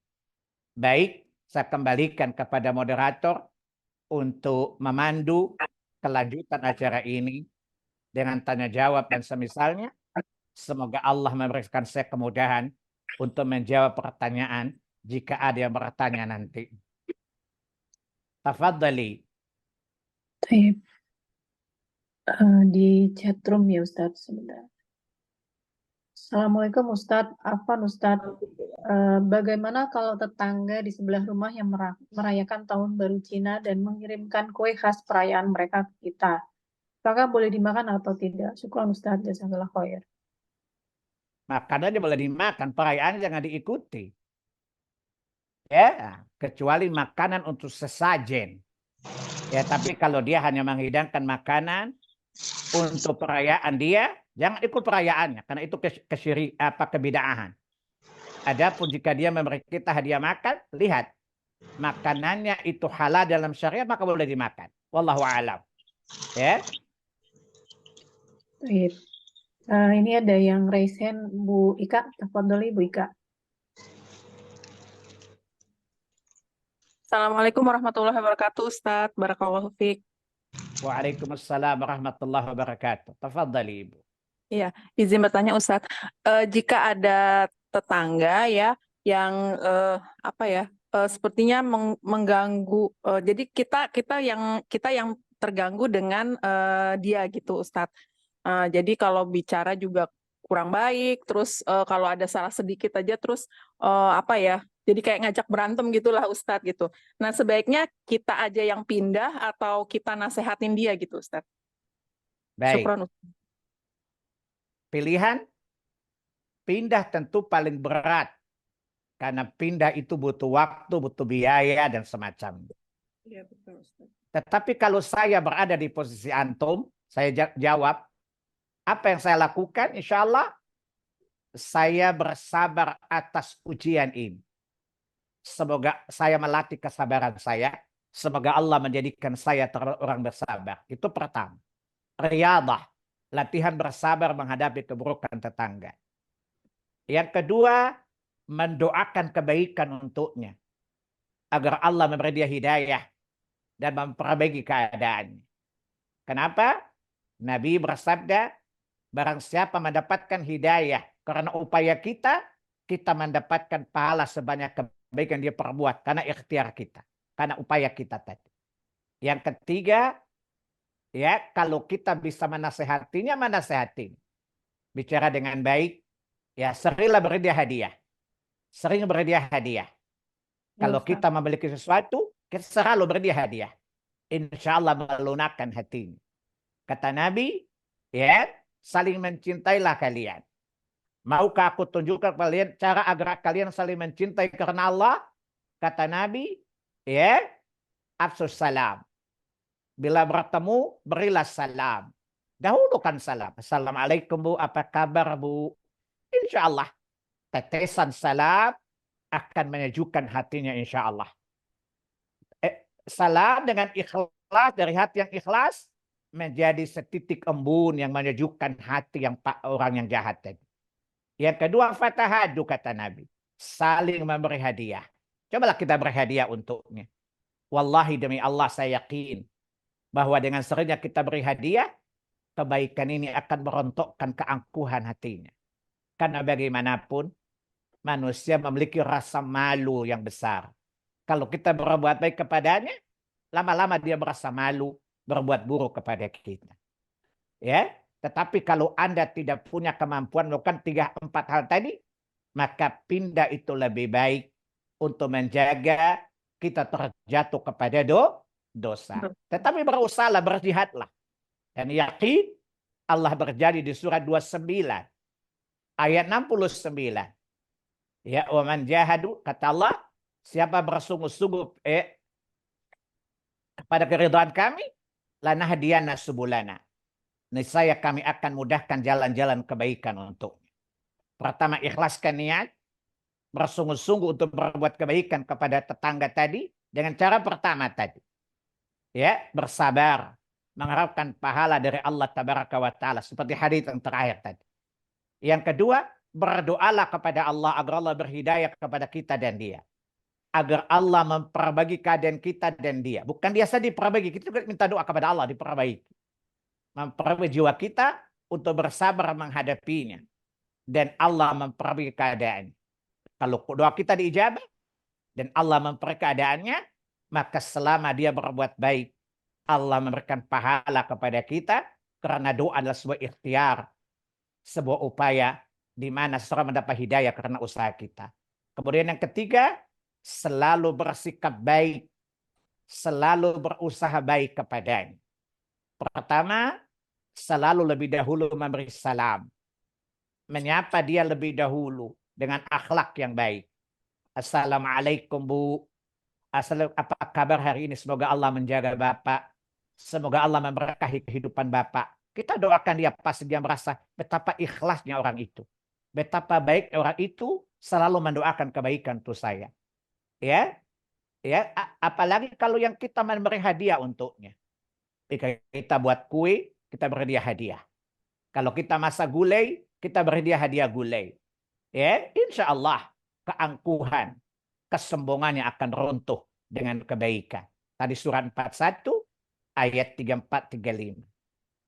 Baik, saya kembalikan kepada moderator untuk memandu kelanjutan acara ini dengan tanya jawab dan semisalnya. Semoga Allah memberikan saya kemudahan untuk menjawab pertanyaan jika ada yang bertanya nanti. Tafadhali. Baik. Di chat room ya Ustadz sebentar. Assalamualaikum Ustadz, Afwan Ustadz. Bagaimana kalau tetangga di sebelah rumah yang merayakan Tahun Baru Cina dan mengirimkan kue khas perayaan mereka ke kita? Apakah boleh dimakan atau tidak? Syukran Ustadz, jazakallah khair. Makanan dia boleh dimakan, perayaan jangan diikuti. Ya, kecuali makanan untuk sesajen. Ya, tapi kalau dia hanya menghidangkan makanan untuk perayaan dia, jangan ikut perayaannya karena itu kebidaahan. Adapun jika dia memberi kita hadiah makan, lihat makanannya itu halal dalam syariat maka boleh dimakan. Wallahu a'lam. Ya. Baik. Ini ada yang raise hand, Bu Ika. Tafadholi, Bu Ika. Assalamualaikum warahmatullahi wabarakatuh, Ustadz. Barakallahu fiik. Waalaikumsalam warahmatullahi wabarakatuh. Tafadhali Ibu. Iya, izin bertanya, Ustadz. Jika ada tetangga ya yang apa ya, sepertinya mengganggu. Jadi kita yang terganggu dengan dia gitu, Ustadz. Jadi kalau bicara juga kurang baik, terus kalau ada salah sedikit aja, terus apa ya? Jadi kayak ngajak berantem gitulah, Ustadz gitu. Nah, sebaiknya kita aja yang pindah atau kita nasehatin dia gitu, Ustadz. Baik. Syukron, Ustadz. Pilihan pindah tentu paling berat. Karena pindah itu butuh waktu, butuh biaya, dan semacamnya. Iya, betul, Ustadz. Tetapi kalau saya berada di posisi antum, saya jawab, apa yang saya lakukan? Insya Allah, saya bersabar atas ujian ini. Semoga saya melatih kesabaran saya. Semoga Allah menjadikan saya orang bersabar. Itu pertama. Riyadah, latihan bersabar menghadapi keburukan tetangga. Yang kedua, mendoakan kebaikan untuknya. Agar Allah memberi dia hidayah dan memperbaiki keadaannya. Kenapa? Nabi bersabda, barang siapa mendapatkan hidayah karena upaya kita, kita mendapatkan pahala sebanyak kebaikan dia perbuat karena ikhtiar kita, karena upaya kita tadi. Yang ketiga, ya kalau kita bisa menasehatinya, menasehati. Bicara dengan baik, ya seringlah beri dia hadiah. Sering beri dia hadiah. Kalau kita memiliki sesuatu, kita selalu beri dia hadiah. Insya Allah melunakkan hatinya. Kata Nabi, ya saling mencintailah kalian. Maukah aku tunjukkan kalian cara agar kalian saling mencintai karena Allah? Kata Nabi, ya afsus salam. Bila bertemu, berilah salam. Dahulukan salam. Assalamualaikum Bu, apa kabar Bu? Insya Allah, tetesan salam akan menyejukkan hatinya insya Allah. Salam dengan ikhlas, dari hati yang ikhlas, menjadi setitik embun yang menyejukkan hati yang orang yang jahat tadi. Yang kedua, fatahadu kata Nabi. Saling memberi hadiah. Cobalah kita beri hadiah untuknya. Wallahi demi Allah saya yakin bahwa dengan seringnya kita beri hadiah, kebaikan ini akan merontokkan keangkuhan hatinya. Karena bagaimanapun, manusia memiliki rasa malu yang besar. Kalau kita berbuat baik kepadanya, lama-lama dia merasa malu berbuat buruk kepada kita. Ya, tetapi kalau Anda tidak punya kemampuan melakukan 3-4 hal tadi, maka pindah itu lebih baik untuk menjaga kita terjatuh kepada dosa. Tetapi berusahalah, berjihadlah. Dan yakin Allah berjanji di surat 29 ayat 69. Ya, wa man jahadu, kata Allah, siapa bersungguh-sungguh kepada keridhaan kami, lanahdiyana subulana. Niscaya kami akan mudahkan jalan-jalan kebaikan untuknya. Pertama, ikhlaskan niat, bersungguh-sungguh untuk berbuat kebaikan kepada tetangga tadi dengan cara pertama tadi. Ya, bersabar, mengharapkan pahala dari Allah Tabaraka wa Ta'ala seperti hadits yang terakhir tadi. Yang kedua, berdoalah kepada Allah agar Allah berhidayah kepada kita dan dia. Agar Allah memperbaiki keadaan kita dan dia. Bukan dia saja diperbaiki, kita juga minta doa kepada Allah diperbaiki. Memperbaiki jiwa kita untuk bersabar menghadapinya. Dan Allah memperbaiki keadaan. Kalau doa kita diijabah dan Allah memperbaiki keadaannya, maka selama dia berbuat baik, Allah memberikan pahala kepada kita karena doa adalah sebuah ikhtiar, sebuah upaya di mana seorang mendapat hidayah karena usaha kita. Kemudian yang ketiga, selalu bersikap baik, selalu berusaha baik kepadanya. Pertama, selalu lebih dahulu memberi salam. Menyapa dia lebih dahulu dengan akhlak yang baik. Assalamualaikum Bu. Apa kabar hari ini? Semoga Allah menjaga Bapak. Semoga Allah memberkahi kehidupan Bapak. Kita doakan dia pasti dia merasa betapa ikhlasnya orang itu. Betapa baik orang itu selalu mendoakan kebaikan untuk saya. Ya, ya. Apalagi kalau yang kita memberi hadiah untuknya. Jika kita buat kue, kita beri dia hadiah. Kalau kita masak gulai, kita beri dia hadiah gulai. Ya, insya Allah keangkuhan, kesombongannya akan runtuh dengan kebaikan. Tadi surat 41 ayat 34-35.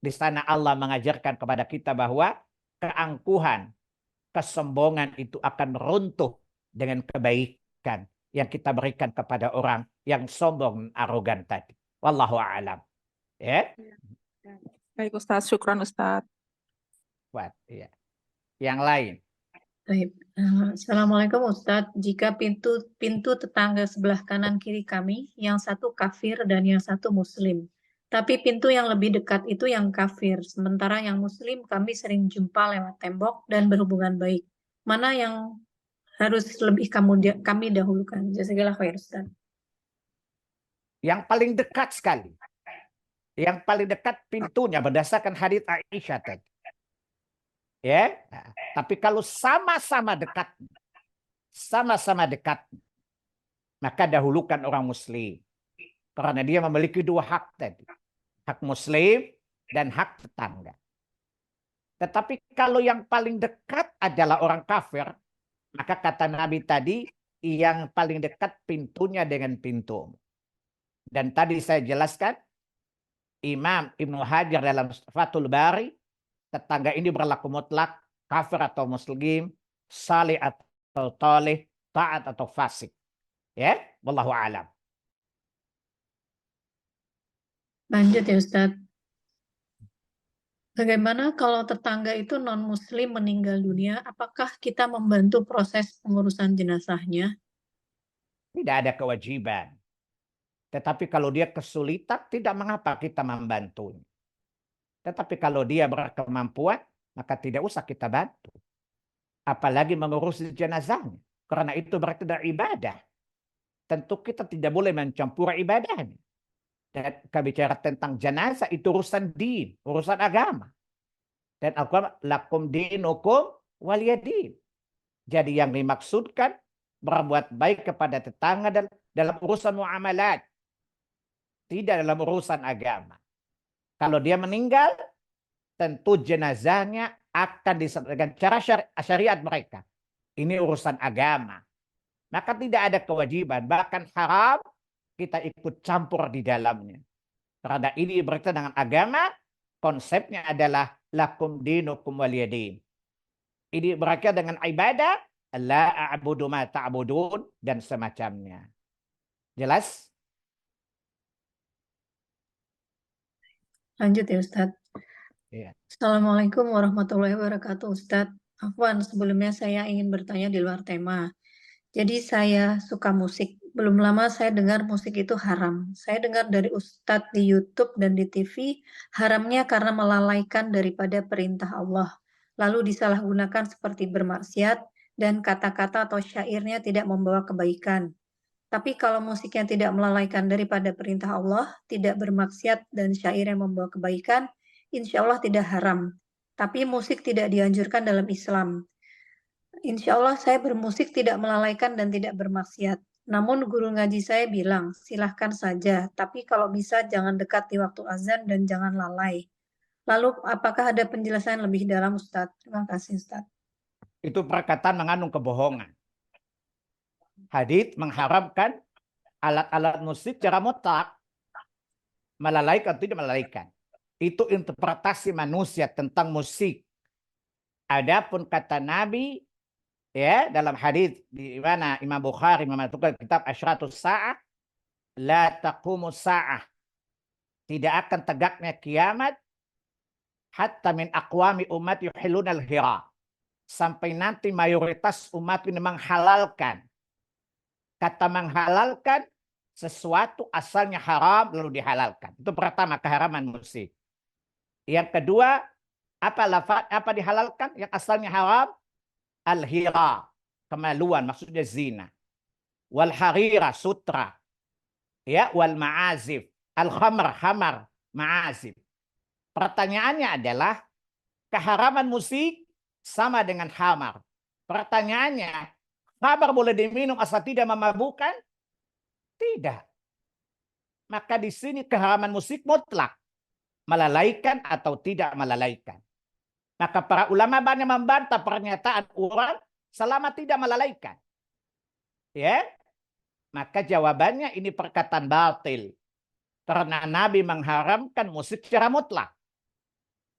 Di sana Allah mengajarkan kepada kita bahwa keangkuhan, kesombongan itu akan runtuh dengan kebaikan yang kita berikan kepada orang yang sombong, arogan tadi. Wallahu a'lam. Ya. Baik Ustadz, syukran Ustadz. Buat, ya. Yang lain. Baik. Assalamualaikum Ustadz. Jika pintu tetangga sebelah kanan kiri kami, yang satu kafir dan yang satu muslim. Tapi pintu yang lebih dekat itu yang kafir, sementara yang muslim kami sering jumpa lewat tembok dan berhubungan baik. Mana yang harus lebih kami dahulukan? Jazakallah khair Ustadz. Yang paling dekat sekali. Yang paling dekat pintunya berdasarkan hadits Aisyah tadi. Ya, tapi kalau sama-sama dekat, maka dahulukan orang muslim. Karena dia memiliki dua hak tadi. Hak muslim dan hak tetangga. Tetapi kalau yang paling dekat adalah orang kafir, maka kata Nabi tadi, yang paling dekat pintunya dengan pintu. Dan tadi saya jelaskan, Imam Ibnu Hajar dalam Fathul Bari, tetangga ini berlaku mutlak, kafir atau muslim, salih atau toleh, taat atau fasik. Ya, wallahu alam. Lanjut ya Ustadz. Bagaimana kalau tetangga itu non-muslim meninggal dunia, apakah kita membantu proses pengurusan jenazahnya? Tidak ada kewajiban. Tetapi kalau dia kesulitan, tidak mengapa kita membantunya. Tetapi kalau dia berkemampuan, maka tidak usah kita bantu. Apalagi mengurusi jenazahnya. Karena itu berarti dari ibadah. Tentu kita tidak boleh mencampuri ibadahnya. Dan kita bicara tentang jenazah itu urusan din, urusan agama. Dan Al-Quran, lakum dinukum waliyadin. Jadi yang dimaksudkan berbuat baik kepada tetangga dalam urusan muamalat. Tidak dalam urusan agama. Kalau dia meninggal, tentu jenazahnya akan diserahkan cara syariat mereka. Ini urusan agama. Maka tidak ada kewajiban, bahkan haram kita ikut campur di dalamnya. Karena ini berkaitan dengan agama, konsepnya adalah lakum dinukum waliyadin. Ini berkaitan dengan ibadah, la a'budu ma ta'budun dan semacamnya. Jelas? Lanjut ya Ustadz. Iya. Assalamualaikum warahmatullahi wabarakatuh Ustadz. Afwan, sebelumnya saya ingin bertanya di luar tema. Jadi saya suka musik. Belum lama saya dengar musik itu haram. Saya dengar dari Ustadz di YouTube dan di TV, haramnya karena melalaikan daripada perintah Allah. Lalu disalahgunakan seperti bermaksiat dan kata-kata atau syairnya tidak membawa kebaikan. Tapi kalau musik yang tidak melalaikan daripada perintah Allah, tidak bermaksiat dan syair yang membawa kebaikan, insya Allah tidak haram. Tapi musik tidak dianjurkan dalam Islam. Insya Allah saya bermusik tidak melalaikan dan tidak bermaksiat. Namun guru ngaji saya bilang, silahkan saja, tapi kalau bisa jangan dekat di waktu azan dan jangan lalai. Lalu apakah ada penjelasan lebih dalam Ustadz? Terima kasih Ustadz. Itu perkataan mengandung kebohongan. Hadits mengharamkan alat-alat musik secara mutlak. Melalaikan atau tidak melalaikan. Itu interpretasi manusia tentang musik. Adapun kata Nabi, ya, dalam hadis di mana Imam Bukhari memasukkan kitab Asyratus Sa'ah, la taqumus sa'ah. Tidak akan tegaknya kiamat hatta min aqwami umat yuhilluna al-hira. Sampai nanti mayoritas umat ini menghalalkan. Kata menghalalkan sesuatu asalnya haram lalu dihalalkan. Itu pertama keharaman musik. Yang kedua, apa dihalalkan yang asalnya haram? Al-hira, kemaluan, maksudnya zina. wal harira sutra, ya, wal ma'azif, al khamr khamar, ma'azif. Pertanyaannya adalah keharaman musik sama dengan khamar. Pertanyaannya, khamar boleh diminum asal tidak memabukkan? Tidak. Maka di sini keharaman musik mutlak, melalaikan atau tidak melalaikan. Maka para ulama banyak membantah pernyataan orang selama tidak melalaikan. Ya, maka jawabannya ini perkataan batil. Karena Nabi mengharamkan musik secara mutlak.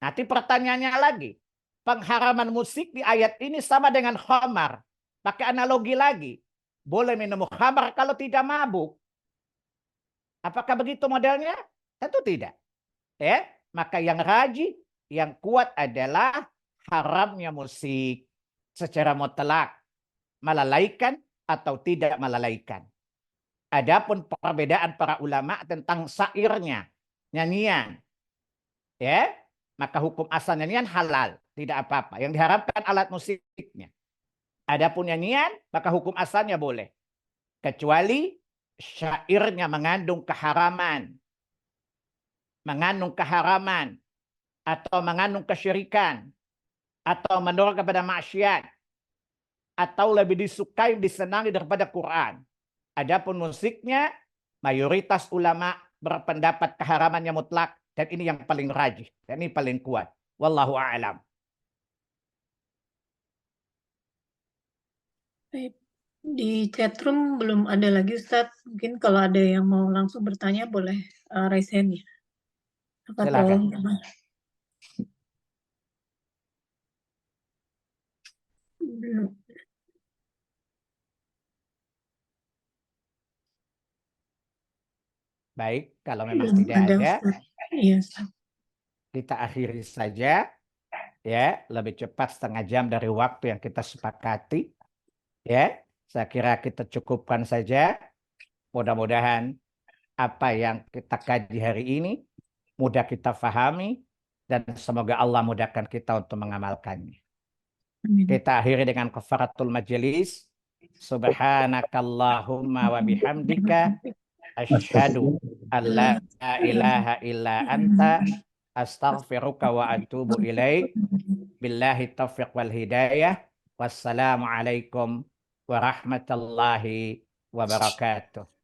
Nanti pertanyaannya lagi, pengharaman musik di ayat ini sama dengan khamar. Pakai analogi lagi, boleh minum khamar kalau tidak mabuk. Apakah begitu modelnya? Tentu tidak. Ya, maka yang rajih, yang kuat adalah haramnya musik secara mutlak, melalaikan atau tidak melalaikan. Adapun perbedaan para ulama tentang syairnya, nyanyian, ya, maka hukum asal nyanyian halal, tidak apa-apa. Yang diharapkan alat musiknya. Adapun nyanyian, maka hukum asalnya boleh, kecuali syairnya mengandung keharaman, atau mengandung kesyirikan, atau mendorong kepada maksiat, atau lebih disukai, disenangi daripada Quran. Adapun musiknya, mayoritas ulama berpendapat keharamannya mutlak, dan ini yang paling rajih, dan ini paling kuat. Wallahu a'lam. Baik. Di chatroom belum ada lagi Ustadz. Mungkin kalau ada yang mau langsung bertanya boleh raise hand ya. Atau Silakan. belum. Baik, kalau memang Belum tidak ada ada, Ustadz. Iya, Ustadz. kita akhiri saja. Ya, lebih cepat setengah jam dari waktu yang kita sepakati. Ya, saya kira kita cukupkan saja. Mudah-mudahan apa yang kita kaji hari ini mudah kita fahami dan semoga Allah mudahkan kita untuk mengamalkannya. Amin. Kita akhiri dengan kafaratul majelis. Subhanakallahumma wa bihamdika asyhadu an la ilaha illa anta astaghfiruka wa atubu ilaik. Billahi taufiq wal hidayah. Wassalamualaikum warahmatullahi wabarakatuh.